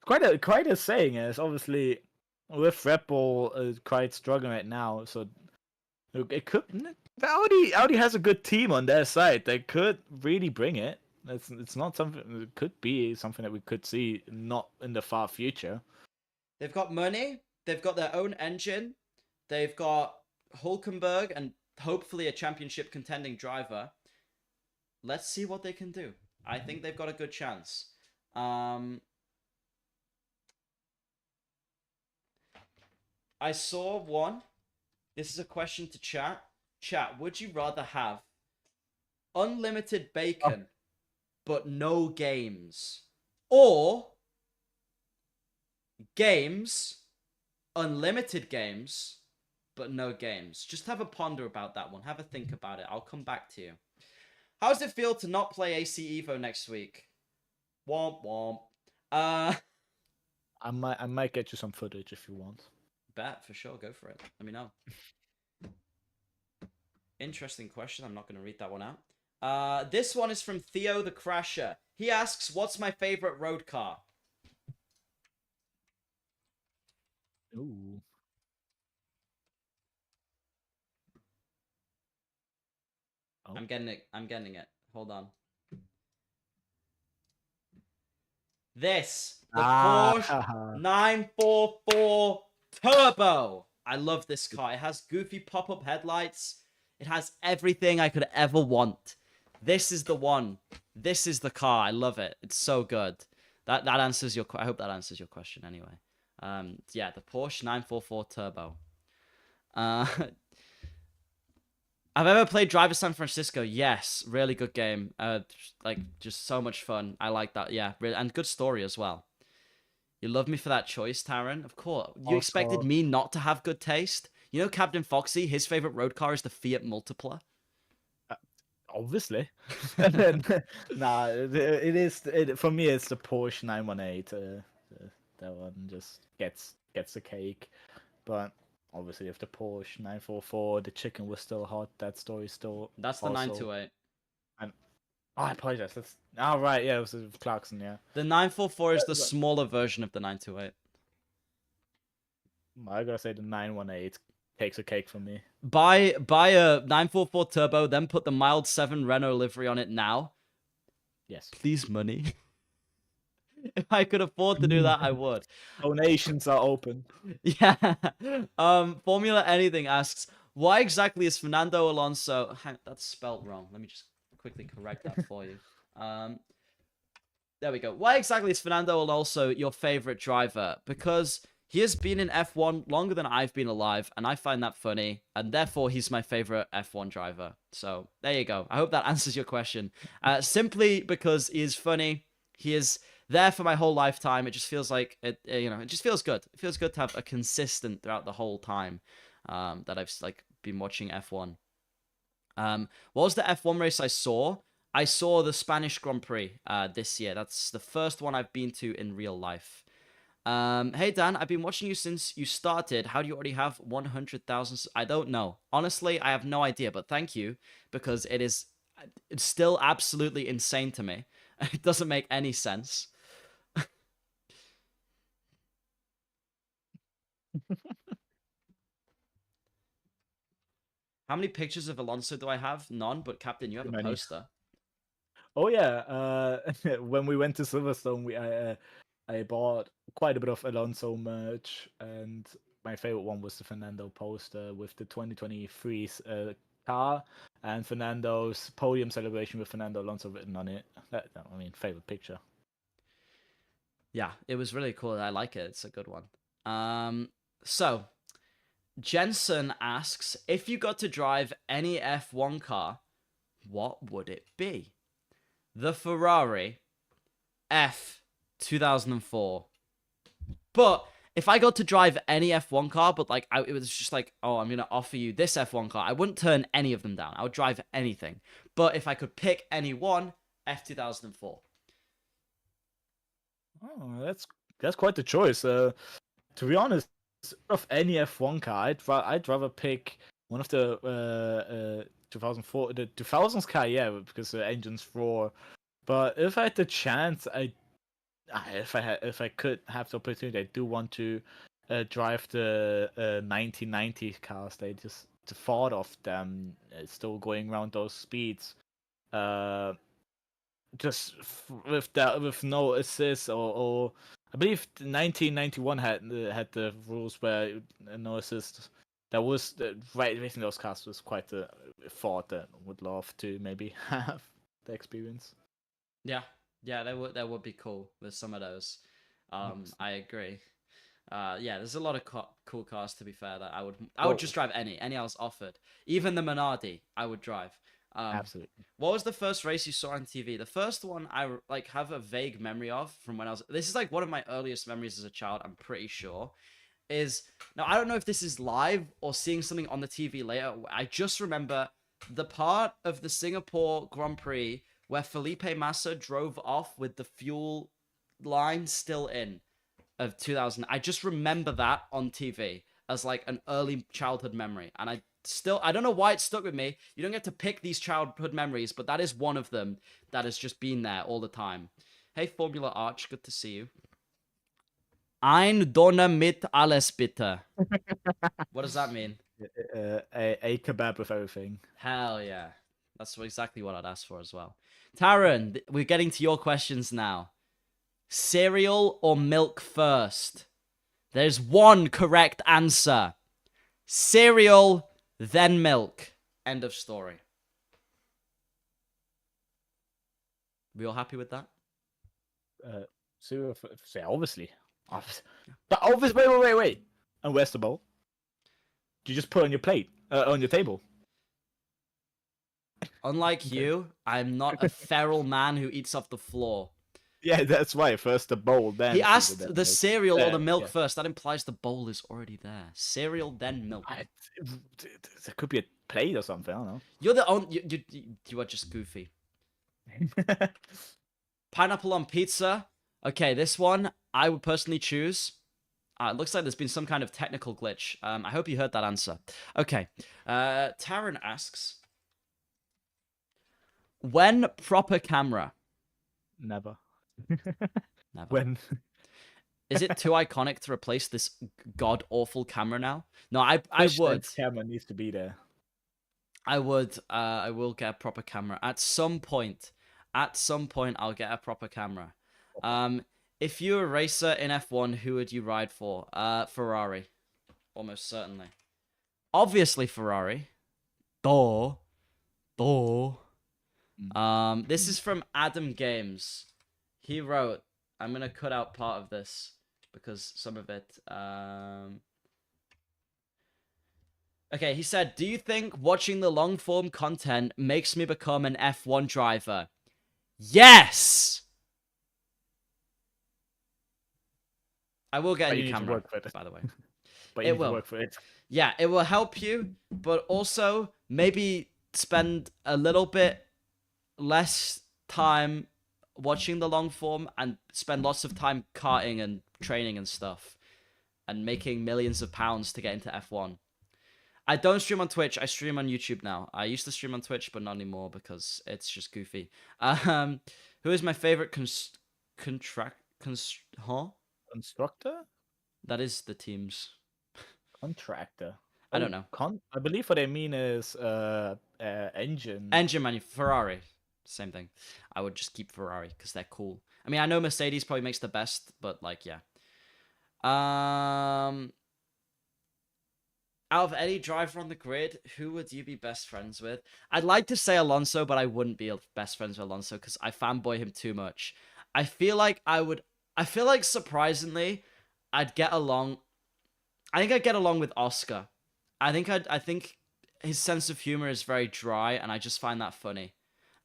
quite a saying. Is obviously with Red Bull quite struggling right now, so it could. Audi has a good team on their side. They could really bring it. It's not something. It could be something that we could see not in the far future. They've got money. They've got their own engine. They've got Hulkenberg and hopefully a championship contending driver. Let's see what they can do. I think they've got a good chance. I saw one. This is a question to chat. Chat, would you rather have unlimited bacon but no games, or games, unlimited games but no games? Just have a ponder about that one. Have a think about it. I'll come back to you. How does it feel to not play AC Evo next week? Womp womp. I might get you some footage if you want. Bet, for sure. Go for it. Let me know. Interesting question. I'm not going to read that one out. This one is from Theo the Crasher. He asks, what's my favorite road car? Ooh. Oh. I'm getting it. I'm getting it. Hold on. This, the Porsche 944 Turbo. I love this car. It has goofy pop-up headlights. It has everything I could ever want. This is the one. This is the car. I love it. It's so good. That answers your. I hope that answers your question. Anyway, yeah, the Porsche 944 Turbo. I've ever played Driver San Francisco. Yes, really good game. Like just so much fun. I like that. Yeah, really, and good story as well. You love me for that choice, Taran. Of course. You expected me not to have good taste. You know, Captain Foxy. His favorite road car is the Fiat Multipla. Obviously. Nah, it is. For me, it's the Porsche 918. That one just gets the cake. But obviously, if the Porsche 944, the chicken was still hot. That story still. That's the also... 928. And I apologize. That's right. Yeah, it was with Clarkson. Yeah. The 944 is the smaller version of the 928. I gotta say the 918 takes a cake for me. Buy a 944 Turbo, then put the mild 7 Renault livery on it now. Yes. Please, money. If I could afford to do that, I would. Donations are open. Yeah. Formula Anything asks, why exactly is Fernando Alonso... That's spelt wrong. Let me just quickly correct that for you. There we go. Why exactly is Fernando Alonso your favorite driver? Because he has been in F1 longer than I've been alive, and I find that funny, and therefore he's my favorite F1 driver. So there you go. I hope that answers your question. Simply because he is funny, he is there for my whole lifetime. It just feels like it. It just feels good. It feels good to have a consistent throughout the whole time that I've been watching F1. What was the F1 race I saw? I saw the Spanish Grand Prix this year. That's the first one I've been to in real life. Hey Dan, I've been watching you since you started. How do you already have 100,000? I don't know. Honestly, I have no idea, but thank you, because it's still absolutely insane to me. It doesn't make any sense. How many pictures of Alonso do I have? None, but Captain, you have a poster. Oh yeah, when we went to Silverstone, I bought quite a bit of Alonso merch, and my favorite one was the Fernando poster with the 2023 car and Fernando's podium celebration with Fernando Alonso written on it. Favorite picture. Yeah, it was really cool. I like it. It's a good one. So Jensen asks, if you got to drive any F1 car, what would it be? The Ferrari F 2004. But if I got to drive any F1 car, but it was just like, oh, I'm going to offer you this F1 car, I wouldn't turn any of them down. I would drive anything. But if I could pick any one, F 2004. Oh, that's quite the choice. To be honest, of any F1 car, I'd rather pick one of the 2004, the 2000s car, yeah, because the engines roar. But if I had the chance, if I could have the opportunity, I do want to drive the 1990 cars. The thought of them still going around those speeds just with that, with no assists or I believe 1991 had the rules where no assists. That was rating those casts was quite a thought that would love to maybe have the experience. Yeah, yeah, that would be cool with some of those. Yes. I agree. Yeah, there's a lot of cool cars to be fair that I would Well, just drive any else offered. Even the Minardi, I would drive. absolutely. What was the first race you saw on TV? The first one I like have a vague memory of from when I was. This is like one of my earliest memories as a child. I'm pretty sure is now I don't know if this is live or seeing something on the TV later. I just remember the part of the Singapore Grand Prix where Felipe Massa drove off with the fuel line still in of 2000. I just remember that on TV as like an early childhood memory, and I don't know why it stuck with me. You don't get to pick these childhood memories, but that is one of them that has just been there all the time. Hey, Formula Arch, good to see you. Ein Donner mit alles bitte. What does that mean? A kebab with everything. Hell yeah. That's exactly what I'd ask for as well. Taran, we're getting to your questions now. Cereal or milk first? There's one correct answer. Cereal, then milk. End of story. We all happy with that? So yeah, obviously. But obviously, wait. And where's the bowl? Do you just put it on your plate, on your table? Unlike Okay. you, I'm not a feral man who eats off the floor. Yeah, that's why. First the bowl, then He the asked the milk. cereal or the milk Yeah. first. That implies the bowl is already there. Cereal, then milk. There could be a plate or something. I don't You're the only. You are just goofy. know. Pineapple on pizza. Okay, this one I would personally choose. It looks like there's been some kind of technical glitch. I hope you heard that answer. Okay. Taryn asks, when proper camera? Never. Never. When Is it too iconic to replace this god awful camera now? No, I fish would. camera needs to be there. I would. I will get a proper camera at some point. At some point, I'll get a proper camera. If you were a racer in F1, who would you ride for? Ferrari, almost certainly. Obviously, Ferrari. Duh. This is from Adam Games. He wrote. I'm gonna cut out part of this because some of it. Okay, he said, do you think watching the long form content makes me become an F1 driver? Yes! I will get a new camera, by the way. But It you need will. to work for it. Yeah, it will help you, but also maybe spend a little bit less time watching the long form and spend lots of time karting and training and stuff and making millions of pounds to get into F1. I don't stream on Twitch. I stream on YouTube now. I used to stream on Twitch, but not anymore because it's just goofy. Who is my favorite Constructor? That is the teams. Contractor. I don't know. I believe what they mean is engine. Engine Ferrari. Same thing. I would just keep Ferrari because they're cool. I mean, I know Mercedes probably makes the best, but like, yeah. Out of any driver on the grid, who would you be best friends with? I'd like to say Alonso, but I wouldn't be best friends with Alonso because I fanboy him too much. I feel like surprisingly, I'd get along. I think I'd get along with Oscar. I think his sense of humor is very dry, and I just find that funny.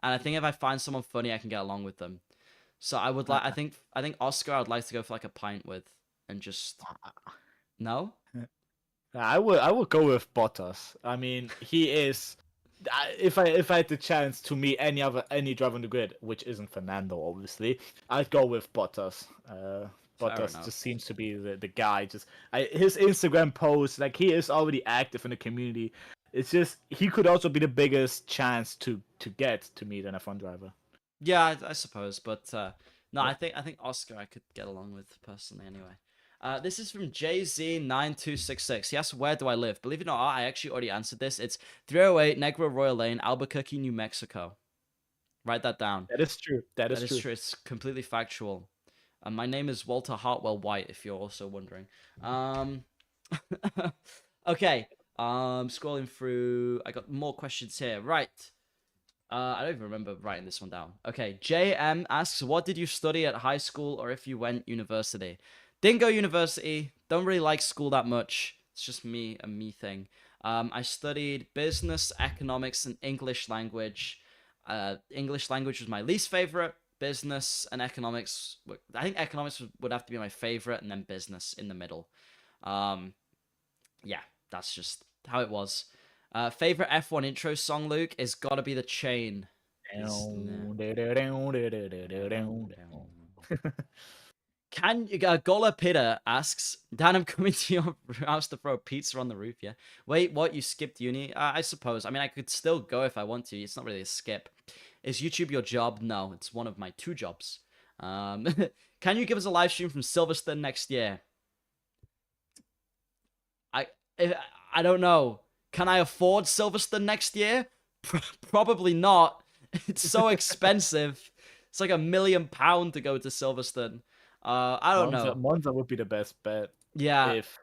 And I think if I find someone funny, I can get along with them. So I would like. I think Oscar. I'd like to go for like a pint with, and just no. I would go with Bottas. I mean, he is. If I had the chance to meet any driver on the grid, which isn't Fernando, obviously, I'd go with Bottas. Bottas enough. just seems to be the guy. His Instagram posts, like he is already active in the community. It's just he could also be the biggest chance to get to meet an F1 driver. Yeah, I suppose, but no, I think Oscar I could get along with personally anyway. This is from JZ9266. He asks, where do I live? Believe it or not, I actually already answered this. It's 308 Negro Royal Lane, Albuquerque, New Mexico. Write that down. That is true. That That is is true. true. It's completely factual. And my name is Walter Hartwell White, if you're also wondering. Um, okay. Scrolling through. I got more questions here. Right. I don't even remember writing this one down. Okay. JM asks, what did you study at high school, or if you went university? Didn't go university. Don't really like school that much. It's just a me thing. I studied business, economics, and English language. English language was my least favorite. Business and economics. I think economics would have to be my favorite, and then business in the middle. Um, yeah, that's just how it was. Favorite F1 intro song, Luke, is gotta be the chain. Is can Gola Pitta asks, Dan, I'm coming to your house to throw a pizza on the roof, yeah? Wait, what? You skipped uni? I suppose. I mean, I could still go if I want to. It's not really a skip. Is YouTube your job? No, it's one of my 2 jobs. Um, can you give us a live stream from Silverstone next year? I if, I don't know. Can I afford Silverstone next year? Probably not. It's so expensive. It's like £1 million to go to Silverstone. I don't know. Monza would be the best bet Yeah. if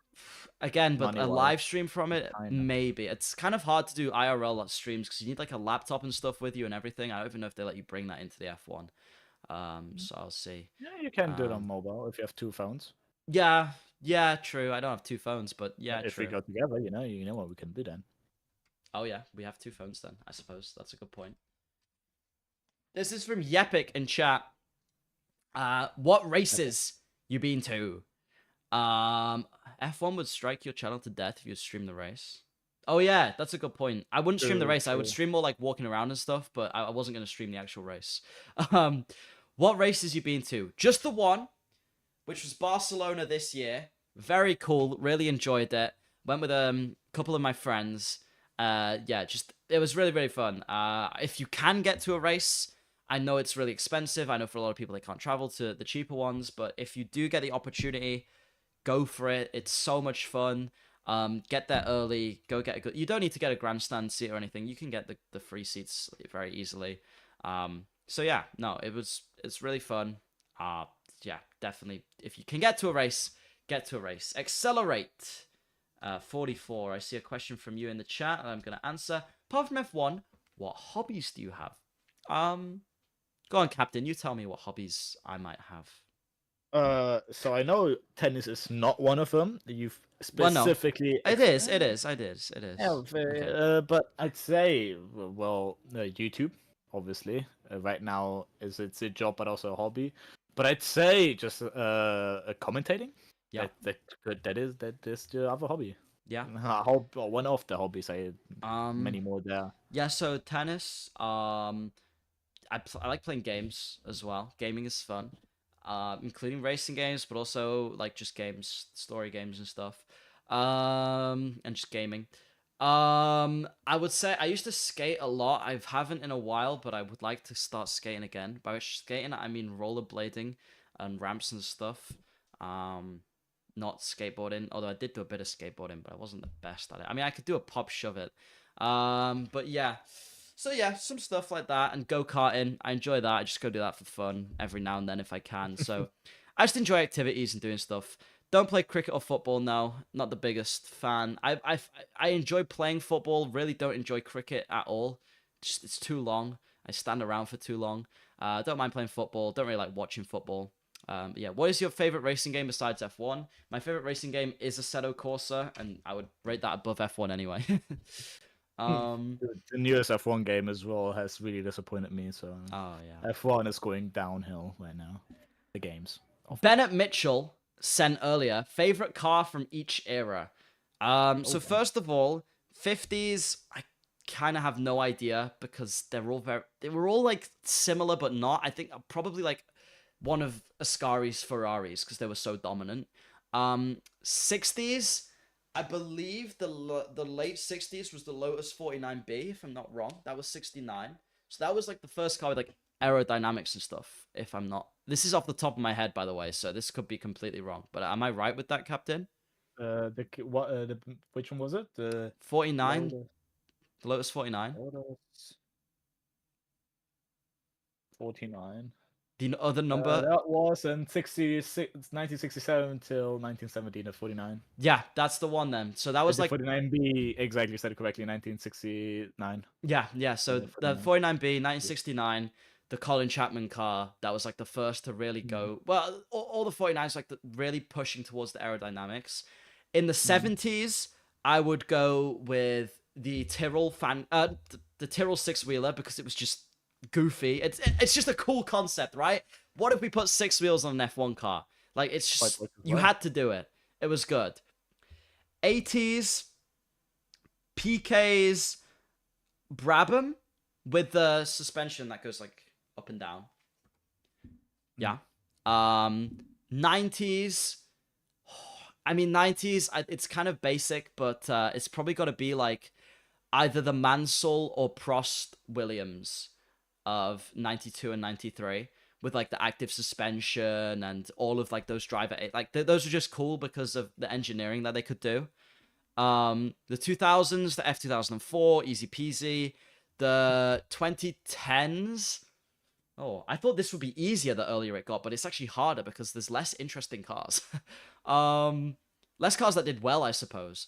Again, but money a wise. live stream from it, Kinda. maybe. It's kind of hard to do IRL streams because you need like a laptop and stuff with you and everything. I don't even know if they let you bring that into the F1. So I'll see. Yeah, you can do it on Um, mobile if you have 2 phones. yeah, yeah, true. I don't have 2 phones, but yeah, If we true. go together, you know what we can do then. Oh yeah, we have 2 phones then. I suppose that's a good point. This is from Yepic in chat. What Okay. races you been to? F1 would strike your channel to death if you stream the race. Oh yeah, that's a good point. I wouldn't stream the True, race. I would true. stream more like walking around and stuff, but I wasn't gonna stream the actual race. Um, what races you been to? Just the one, which was Barcelona this year. Very cool. Really enjoyed it. Went with a couple of my friends. Yeah, just it was really really fun. If you can get to a race, I know it's really expensive. I know for a lot of people they can't travel to the cheaper ones, but if you do get the opportunity, go for it. It's so much fun. Get there early. Go get a good. You don't need to get a grandstand seat or anything. You can get the free seats very easily. So yeah, no, it's really fun. Yeah, definitely. If you can get to a race, get to a race. Accelerate. 44. I see a question from you in the chat, and I'm gonna answer. Apart from F1, what hobbies do you have? Go on, Captain. You tell me what hobbies I might have. So I know tennis is not one of them. You've Well, no. specifically It is. It is. It yeah, is. Okay. but I'd say YouTube, obviously, right now it's a job but also a hobby. But I'd say just commentating. Yeah. That is the other hobby. Yeah. One of the hobbies. I Um. many more there. Yeah. So tennis. I like playing games as well. Gaming is fun. Including racing games, but also like just games, story games and stuff. And just gaming. I would say I used to skate a lot. I haven't in a while, but I would like to start skating again. By which skating, I mean rollerblading and ramps and stuff. Um, not skateboarding. Although I did do a bit of skateboarding, but I wasn't the best at it. I mean, I could do a pop shove it. But yeah. So yeah, some stuff like that and go-karting. I enjoy that. I just go do that for fun every now and then if I can. So I just enjoy activities and doing stuff. Don't play cricket or football now. Not the biggest fan. I enjoy playing football. Really don't enjoy cricket at all. Just it's too long. I stand around for too long. Don't mind playing football. Don't really like watching football. But yeah, what is your favorite racing game besides F1? My favorite racing game is Assetto Corsa, and I would rate that above F1 anyway. um. The newest F1 game as well has really disappointed me. So Oh yeah. F1 is going downhill right now. The games. Bennett Mitchell sent earlier favorite car from each era. So Okay. first of all, 50s. I kind of have no idea because they were all like similar but not. I think probably like one of Ascari's Ferraris because they were so dominant. 60s. I believe the late 60s was the Lotus 49B, if I'm not wrong. That was 69. So that was like the first car with like aerodynamics and stuff, if I'm not. This is off the top of my head, by the way, so this could be completely wrong. But am I right with that, Captain? Which one was it? The 49? Lotus. The Lotus 49? Lotus. 49. The other number? That was in 1967 till 1917 at 49. Yeah, that's the one then. So that was The like 49B, exactly, you said it correctly, 1969. yeah. So The the 49. 49B, 1969, the Colin Chapman car, that was like the first to really go. Well, all the 49s like really pushing towards the aerodynamics. In the 70s, I would go with the Tyrrell the Tyrrell six wheeler because it was just goofy. It's just a cool concept, right? What if we put six wheels on an F1 car? Like it's just you had to do it. It was good. 80s, PK's Brabham with the suspension that goes like up and down. Yeah. 90s. I mean 90s. It's kind of basic, but it's probably got to be like either the Mansell or Prost Williams of 92 and 93 with like the active suspension and all of like those driver like those are just cool because of the engineering that they could do. The 2000s, the F2004, easy peasy. The 2010s. Oh, I thought this would be easier the earlier it got, but it's actually harder because there's less interesting cars. Less cars that did well, I suppose.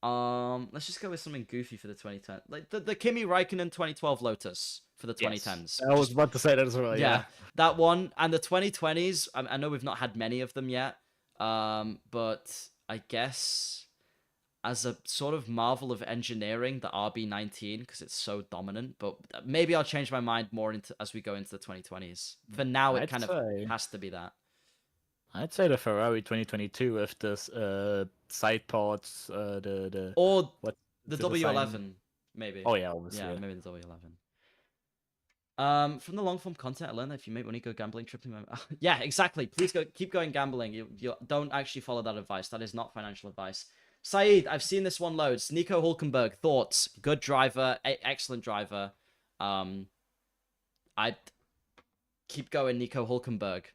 Let's just go with something goofy for the 2010. Like the Kimi Raikkonen 2012 Lotus for the 2010s. I was about to say that as well. Yeah, that one. And the 2020s, I know we've not had many of them yet. But I guess as a sort of marvel of engineering, the RB19 because it's so dominant. But maybe I'll change my mind more into as we go into the 2020s. For now, it kind of has to be that. I'd say the Ferrari 2022 with this side pods, or what the W11 maybe. Oh yeah, obviously. Yeah, maybe the W11. From the long form content, I learned that if you make money, go gambling, tripling. Yeah, exactly. Please keep going gambling. You don't actually follow that advice. That is not financial advice. Saeed, I've seen this one loads. Nico Hulkenberg, thoughts? Good driver, excellent driver. I'd keep going, Nico Hulkenberg.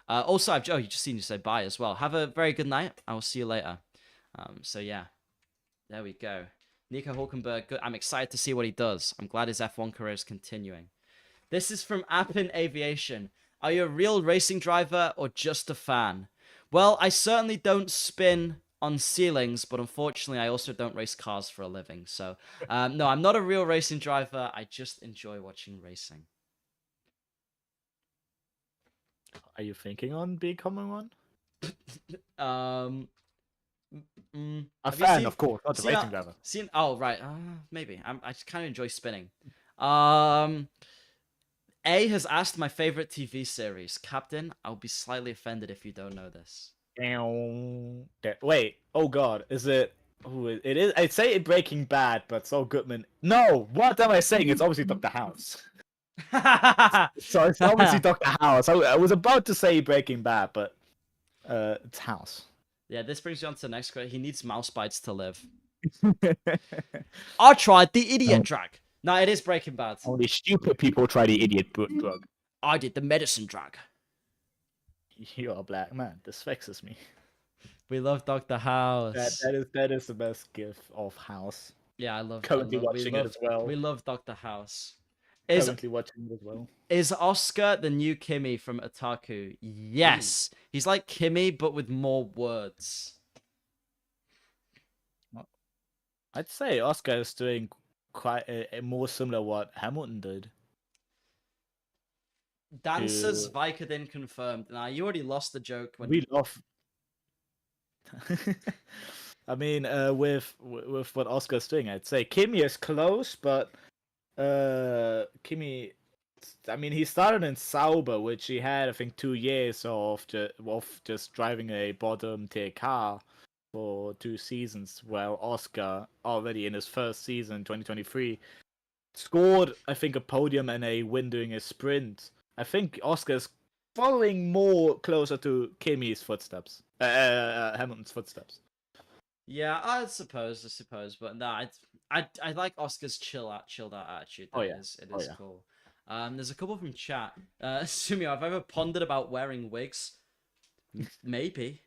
Also, you just seen you say bye as well. Have a very good night. I will see you later. So yeah, there we go. Nico Hulkenberg, good. I'm excited to see what he does. I'm glad his F1 career is continuing. This is from Appin Aviation. Are you a real racing driver or just a fan? Well, I certainly don't spin on ceilings, but unfortunately, I also don't race cars for a living. So, no, I'm not a real racing driver. I just enjoy watching racing. Are you thinking on becoming one? A fan, of course, not a racing driver. Oh, right. Maybe. I just kind of enjoy spinning. A has asked my favorite TV series. Captain, I'll be slightly offended if you don't know this. Wait. Oh God, is it? Who is it? Is I'd say it Breaking Bad, but Saul Goodman. No, what am I saying? It's obviously Dr. House. So it's obviously Dr. House. I was about to say Breaking Bad, but it's House. Yeah, this brings you on to the next question. He needs mouse bites to live. I tried the idiot drug. No, it is Breaking Bad. Only stupid people try the idiot drug. I did the medicine drug. You're a black man. This vexes me. We love Dr. House. That is the best gift of House. Yeah, I love. Currently watching it as well. We love Dr. House. Currently watching it as well. Is Oscar the new Kimi from Otaku? Yes. He's like Kimi, but with more words. I'd say Oscar is doing quite a more similar what Hamilton did. Dancers Vicodin confirmed. Now you already lost the joke when we love. I mean, with what Oscar's doing, I'd say Kimi is close, but Kimi. I mean, he started in Sauber, which he had, I think, 2 years of just driving a bottom tier car for 2 seasons, while Oscar, already in his first season, 2023, scored, I think, a podium and a win doing a sprint. I think Oscar's following more closer to Kimi's footsteps, Hamilton's footsteps. Yeah, I suppose, but no, I like Oscar's chilled out attitude. It is cool. There's a couple from chat. Sumio, have I ever pondered about wearing wigs? Maybe.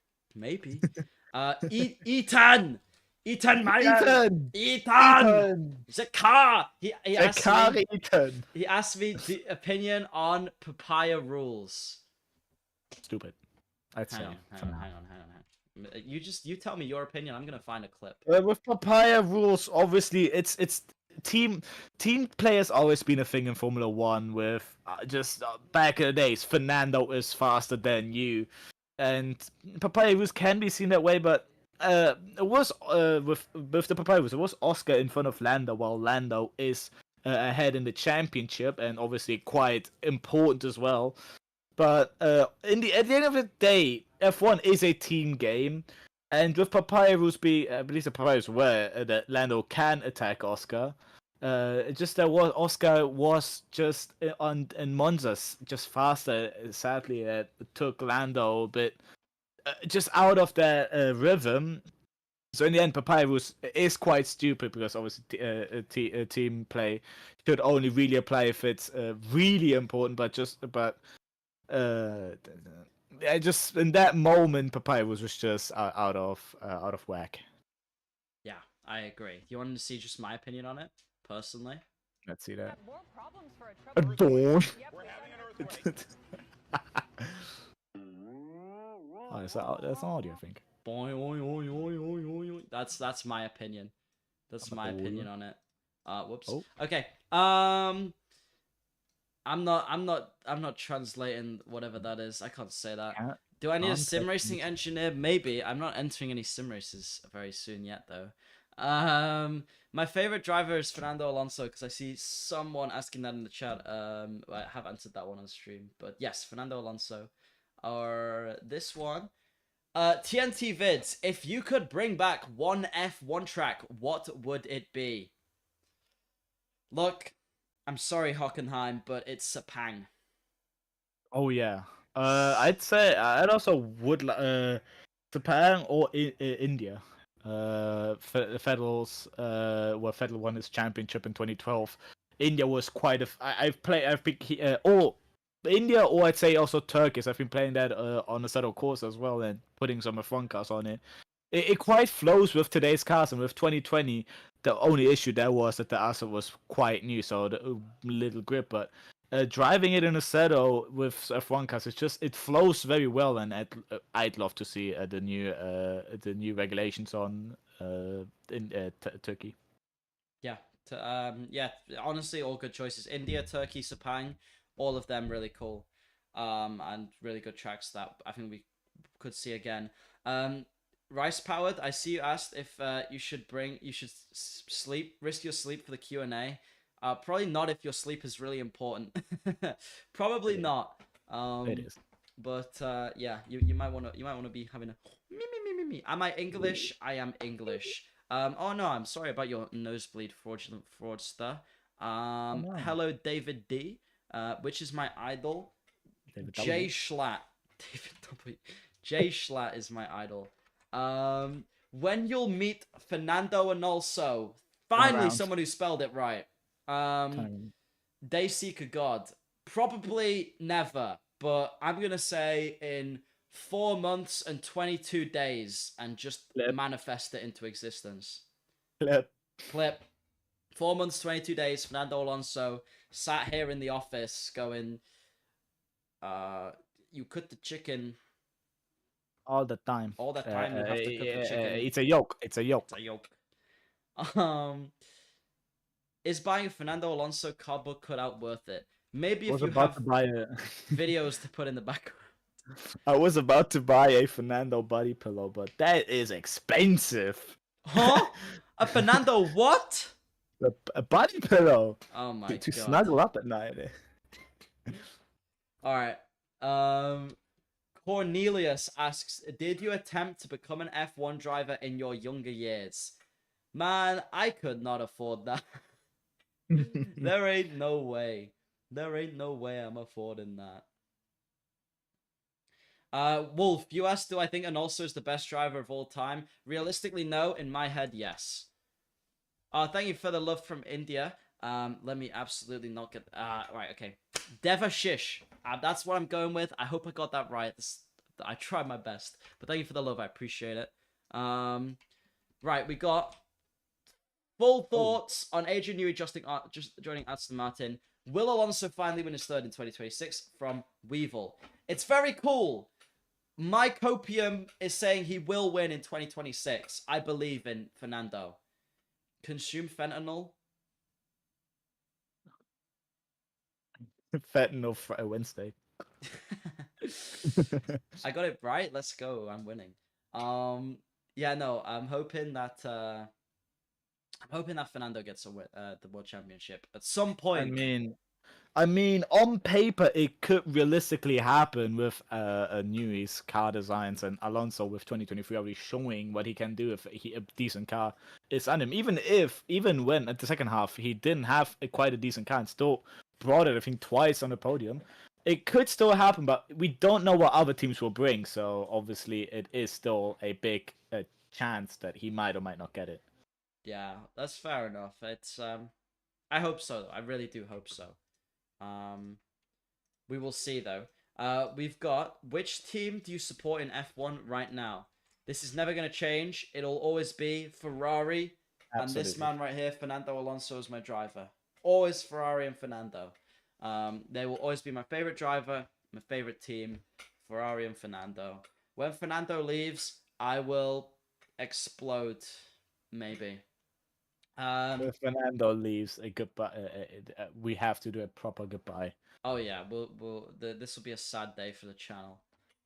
Etan! Ethan Meyer. Ethan! Ethan. The car. He asked me. Ethan! He asked me the opinion on papaya rules. Stupid. I'd say. Hang on. You tell me your opinion. I'm gonna find a clip. With papaya rules, obviously, it's team players always been a thing in Formula One. With just back in the days, Fernando is faster than you, and papaya rules can be seen that way. But it was with the papaya rules, it was Oscar in front of Lando, while Lando is ahead in the championship, and obviously quite important as well. But at the end of the day, F1 is a team game, and with papaya rules I believe the papaya rules were that Lando can attack Oscar. Just that Oscar was just in Monza just faster. Sadly, it took Lando a bit just out of that rhythm. So in the end, papaya rules is quite stupid because obviously team play should only really apply if it's really important. But just in that moment, papaya was just out of whack. Yeah, I agree. You wanted to see just my opinion on it, personally? Let's see that. A dawn. Oh, that's audio, I think. Boing, oing, oing, oing, oing, oing, oing. That's my opinion. That's my opinion on it. Whoops. Oh. Okay. I'm not translating whatever that is. I can't say that. Do I need a sim racing engineer? Maybe. I'm not entering any sim races very soon yet, though. My favorite driver is Fernando Alonso because I see someone asking that in the chat. I have answered that one on stream, but yes, Fernando Alonso. Or this one. TNT vids. If you could bring back one F1 track, what would it be? Look, I'm sorry, Hockenheim, but it's Sepang. Oh yeah. I'd say I'd also would Japan or India. Vettel's well, Vettel won his championship in 2012. India was quite a. I've been or India, or I'd say also Turkish. I've been playing that on a set of course as well and putting some F1 cars on it. It quite flows with today's cars, and with 2020, the only issue there was that the asset was quite new, so the little grip. But driving it in a Seto with F1 cars, it flows very well, and I'd love to see the new regulations on in Turkey. Yeah, yeah. Honestly, all good choices. India, Turkey, Sepang, all of them really cool, and really good tracks that I think we could see again. Rice Powered, I see you asked if you should risk your sleep for the Q&A. Probably not if your sleep is really important. Probably not. It is. But yeah, you might want to be having a me. Am I English? I am English. Oh no, I'm sorry about your nosebleed, fraudulent fraudster. No. Hello David D. Which is my idol? David Jay Schlatt. David W. Jay Schlatt is my idol. When you'll meet Fernando Alonso, finally someone who spelled it right. They seek a god. Probably never, but I'm gonna say in 4 months and 22 days, and just manifest it into existence. Clip. 4 months, 22 days. Fernando Alonso sat here in the office, going, "You cooked the chicken." All the time. All the time you have to cook the chicken. It's a yolk. It's a yolk. It's a yolk. Is buying a Fernando Alonso cardboard cutout worth it? Maybe if you have videos to put in the background. I was about to buy a Fernando body pillow, but that is expensive. Huh? A Fernando what? A body pillow. Oh my god. To snuggle up at night. Alright. Cornelius asks, did you attempt to become an F1 driver in your younger years? Man, I could not afford that. There ain't no way. There ain't no way I'm affording that. Wolf, you asked, do I think Alonso is the best driver of all time? Realistically, no. In my head, yes. Thank you for the love from India. Let me absolutely not get... right, okay. Devashish. That's what I'm going with. I hope I got that right. I tried my best. But thank you for the love. I appreciate it. Right, we got full thoughts on Adrian Newey just joining Aston Martin. Will Alonso finally win his third in 2026 from Weevil? It's very cool. My copium is saying he will win in 2026. I believe in Fernando. Consume fentanyl. Fentanyl Wednesday. I got it right. Let's go. I'm winning. Yeah, no. I'm hoping that Fernando gets the world championship at some point. I mean, on paper, it could realistically happen with Newey's car designs and Alonso with 2023 already showing what he can do if a decent car is on him. Even when at the second half he didn't have quite a decent car and still brought it, I think, twice on the podium. It could still happen, but we don't know what other teams will bring. So obviously, it is still a big chance that he might or might not get it. Yeah, that's fair enough. It's I hope so. I really do hope so. We will see though. We've got, which team do you support in F1 right now? This is never going to change. It'll always be Ferrari. Absolutely. And this man right here, Fernando Alonso, is my driver. Always Ferrari and Fernando. They will always be my favorite driver, my favorite team, Ferrari and Fernando. When Fernando leaves, I will explode, maybe. If Fernando leaves, a goodbye. We have to do a proper goodbye. Oh yeah, this will be a sad day for the channel.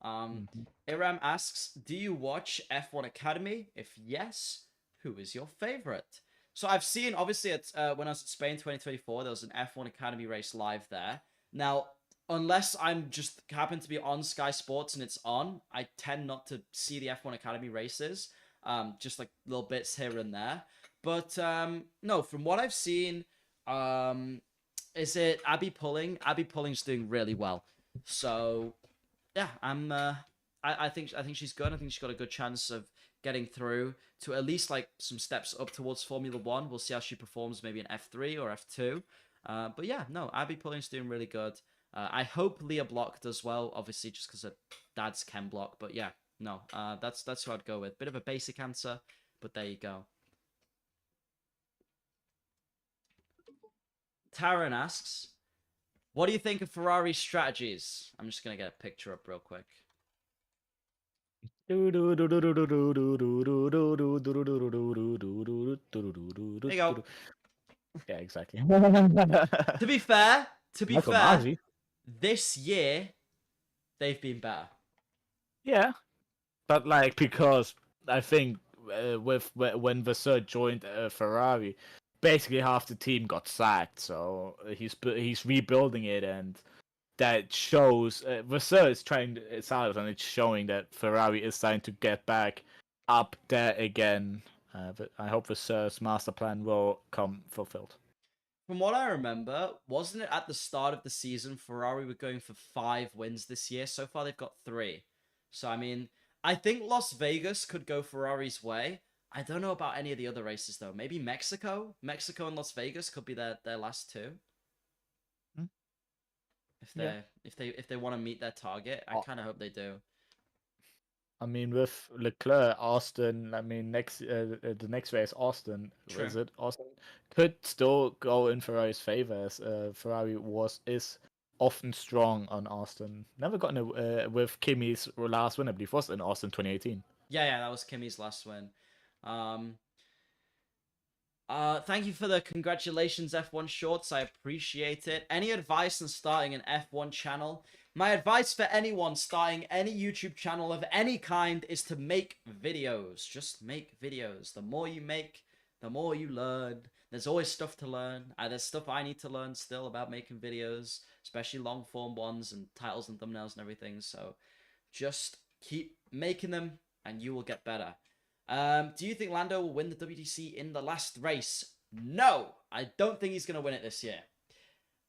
Iram asks, do you watch F1 Academy? If yes, who is your favorite? So I've seen, obviously, when I was at Spain 2024, there was an F1 Academy race live there. Now, unless I'm just happen to be on Sky Sports and it's on, I tend not to see the F1 Academy races. Just like little bits here and there. But no, from what I've seen, is it Abby Pulling? Abby Pulling's doing really well. So yeah, I think she's good. I think she's got a good chance of getting through to at least like some steps up towards Formula One. We'll see how she performs, maybe in F3 or F2. But yeah, no, Abby Pulling's doing really good. I hope Leah Block does well, obviously, just because her dad's Ken Block. But yeah, no, that's who I'd go with. Bit of a basic answer, but there you go. Taran asks, what do you think of Ferrari's strategies? I'm just going to get a picture up real quick. There you go. Yeah, exactly. To be fair, Maggi. This year, they've been better. Yeah, but like, because I think when Vasseur joined Ferrari, basically half the team got sacked, so he's rebuilding it, and that shows Vasseur is trying it out, and it's showing that Ferrari is starting to get back up there again. But I hope Vasseur's master plan will come fulfilled. From what I remember, wasn't it at the start of the season Ferrari were going for 5 wins this year? So far they've got 3. So I mean, I think Las Vegas could go Ferrari's way. I don't know about any of the other races though. Maybe Mexico and Las Vegas could be their last 2. If they want to meet their target, I kind of hope they do. I mean, with Leclerc, Austin. I mean, the next race, Austin. True. Is it Austin? Could still go in Ferrari's favor, as Ferrari is often strong on Austin. Never gotten with Kimi's last win, I believe, was in Austin 2018. Yeah, that was Kimi's last win. Thank you for the congratulations, F1 Shorts. I appreciate it. Any advice on starting an F1 channel? My advice for anyone starting any YouTube channel of any kind is to make videos. Just make videos. The more you make, the more you learn. There's always stuff to learn. There's stuff I need to learn still about making videos, especially long form ones and titles and thumbnails and everything. So just keep making them and you will get better. Do you think Lando will win the WTC in the last race? No, I don't think he's going to win it this year.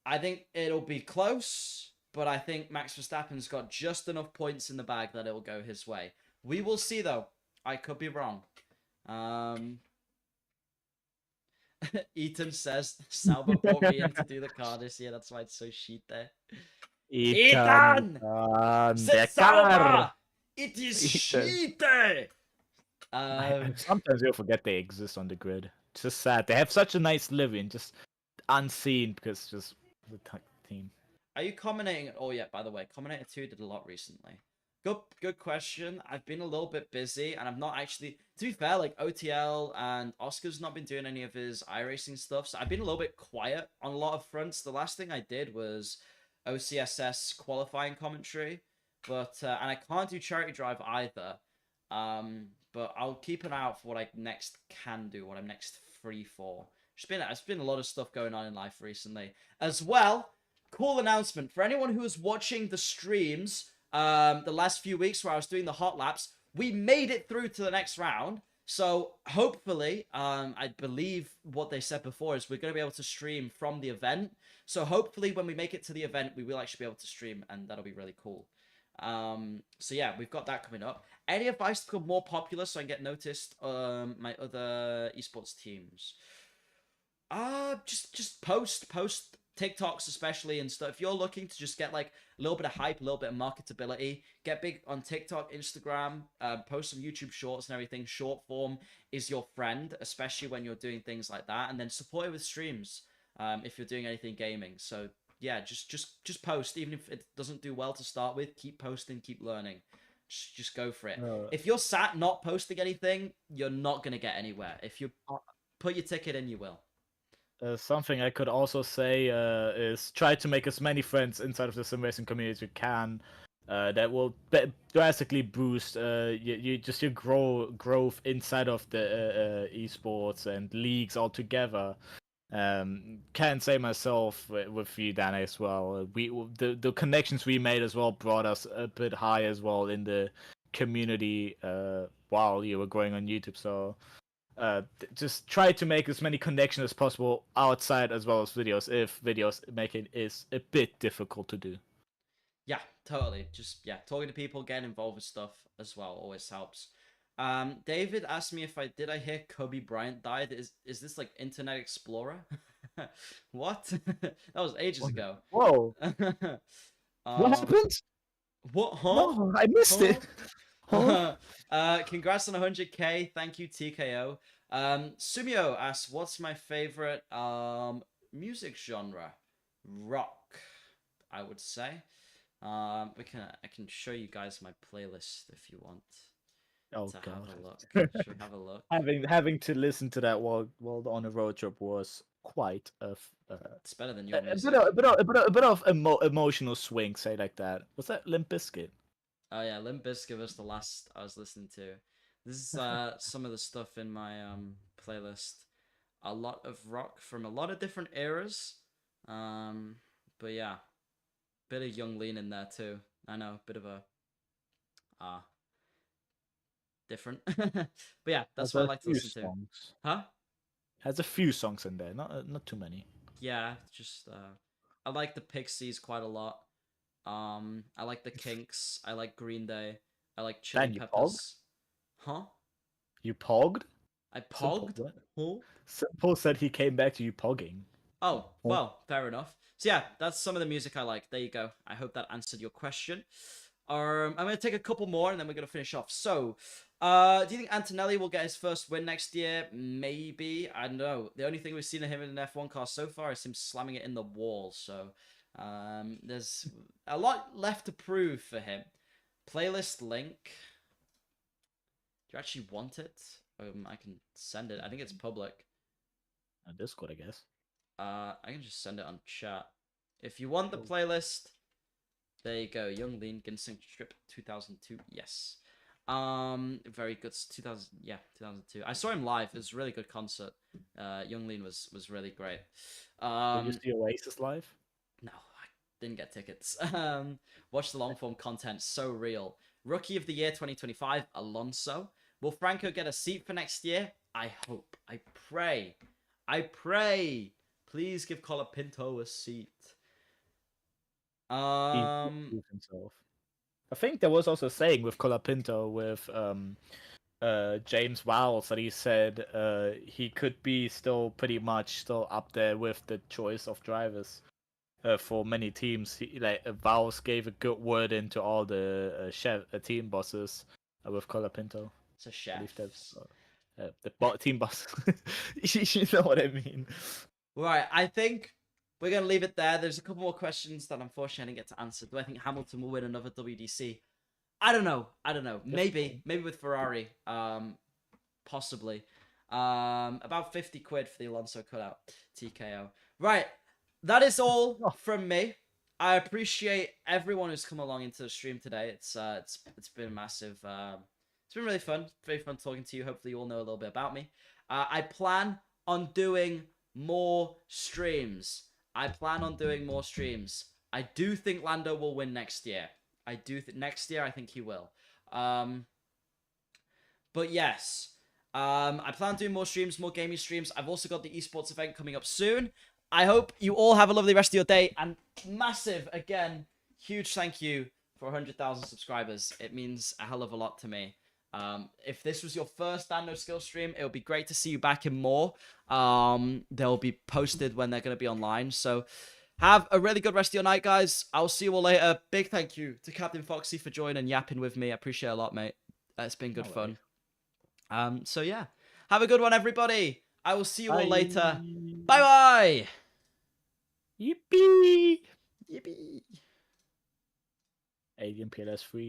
I think it'll be close, but I think Max Verstappen's got just enough points in the bag that it will go his way. We will see, though. I could be wrong. Ethan says, Sauber brought me in to do the car this year. That's why it's so shit there. Ethan! Der Sauber! It is shit! Sometimes you'll forget they exist on the grid. It's just sad. They have such a nice living, just unseen because just the team. Are you commentating? Oh yeah, by the way, Commentator 2 did a lot recently. Good question. I've been a little bit busy, and I've not actually. To be fair, like OTL and Oscar's not been doing any of his iRacing stuff, so I've been a little bit quiet on a lot of fronts. The last thing I did was OCSS qualifying commentary, but and I can't do charity drive either. But I'll keep an eye out for what I next can do, what I'm next free for. It's been a lot of stuff going on in life recently, as well. Cool announcement for anyone who was watching the streams the last few weeks where I was doing the hot laps. We made it through to the next round, so hopefully I believe what they said before is we're going to be able to stream from the event. So hopefully when we make it to the event we will actually be able to stream, and that'll be really cool. So yeah, we've got that coming up. Any advice to become more popular so I can get noticed my other esports teams? Just post TikToks especially and stuff. If you're looking to just get like a little bit of hype, a little bit of marketability, get big on TikTok, Instagram, post some YouTube shorts and everything. Short form is your friend, especially when you're doing things like that. And then support it with streams if you're doing anything gaming. So yeah, just post. Even if it doesn't do well to start with, keep posting, keep learning. Just go for it. If you're sat not posting anything, you're not gonna get anywhere. If you put your ticket in, you will. Something I could also say is try to make as many friends inside of the sim racing community as you can. That will drastically boost your growth inside of the esports and leagues altogether. Can't say myself with you, Danny, as well. The connections we made as well brought us a bit high as well in the community while you were growing on YouTube. So. Just try to make as many connections as possible outside as well as videos, if videos making is a bit difficult to do. Yeah, totally. Just yeah, talking to people, getting involved with stuff as well always helps. David asked me if I hear Kobe Bryant died. Is this like Internet Explorer? What? That was ages ago. Whoa! What happened? What? Huh? No, I missed it. Huh? Congrats on 100k. Thank you, TKO. Sumio asks, "What's my favorite music genre?" Rock, I would say. I can show you guys my playlist if you want. Oh to god! Have a look. Should we have a look? having to listen to that while on a road trip was quite It's better than your a music. bit of emotional swing, say like that. Was that Limp Bizkit? Oh yeah, Limp Bizkit was the last I was listening to. This is some of the stuff in my playlist. A lot of rock from a lot of different eras. But yeah, bit of Young Lean in there too. I know, bit of a different. But yeah, that's what I like to listen to. Huh? Has a few songs in there, not too many. Yeah, just I like the Pixies quite a lot. I like the Kinks. I like Green Day. I like Chili Peppers. Huh? You pogged? I pogged? Who? Simple said he came back to you pogging. Oh, well, fair enough. So yeah, that's some of the music I like. There you go. I hope that answered your question. I'm going to take a couple more and then we're going to finish off. So, do you think Antonelli will get his first win next year? Maybe. I don't know. The only thing we've seen of him in an F1 car so far is him slamming it in the wall. So, there's a lot left to prove for him. Playlist link. Do you actually want it? I can send it. I think it's public. Discord, I guess. I can just send it on chat. If you want the playlist, there you go. Young Lean Ginseng Strip 2002. Yes. Very good. 2002. I saw him live. It was a really good concert. Young Lean was really great. Did you see Oasis live? No, I didn't get tickets. Watch the long form content. So real. Rookie of the Year 2025, Alonso. Will Franco get a seat for next year? I hope. I pray. Please give Colapinto a seat. Himself. I think there was also a saying with Colapinto with James Vowles that he said he could be still pretty much still up there with the choice of drivers for many teams. Vowles gave a good word into all the team bosses with Colapinto. So I believe chefs. that's team boss. You know what I mean. Right, I think we're gonna leave it there. There's a couple more questions that unfortunately I didn't get to answer. Do I think Hamilton will win another WDC? I don't know. Maybe with Ferrari. Possibly. About 50 quid for the Alonso cutout TKO. Right, that is all from me. I appreciate everyone who's come along into the stream today. It's been massive. It's been really fun. Very fun talking to you. Hopefully, you all know a little bit about me. I plan on doing more streams. I do think Lando will win next year. Next year. I think he will. But yes, I plan on doing more streams, more gaming streams. I've also got the esports event coming up soon. I hope you all have a lovely rest of your day. And massive, again, huge thank you for 100,000 subscribers. It means a hell of a lot to me. If this was your first DanNoSkill stream, it would be great to see you back in more. They'll be posted when they're going to be online. So have a really good rest of your night, guys. I'll see you all later. Big thank you to Captain Foxy for joining and yapping with me. I appreciate it a lot, mate. It's been good fun. So yeah, have a good one, everybody. I will see you all later. Bye bye. Yippee! Yippee. Alien PLS 3.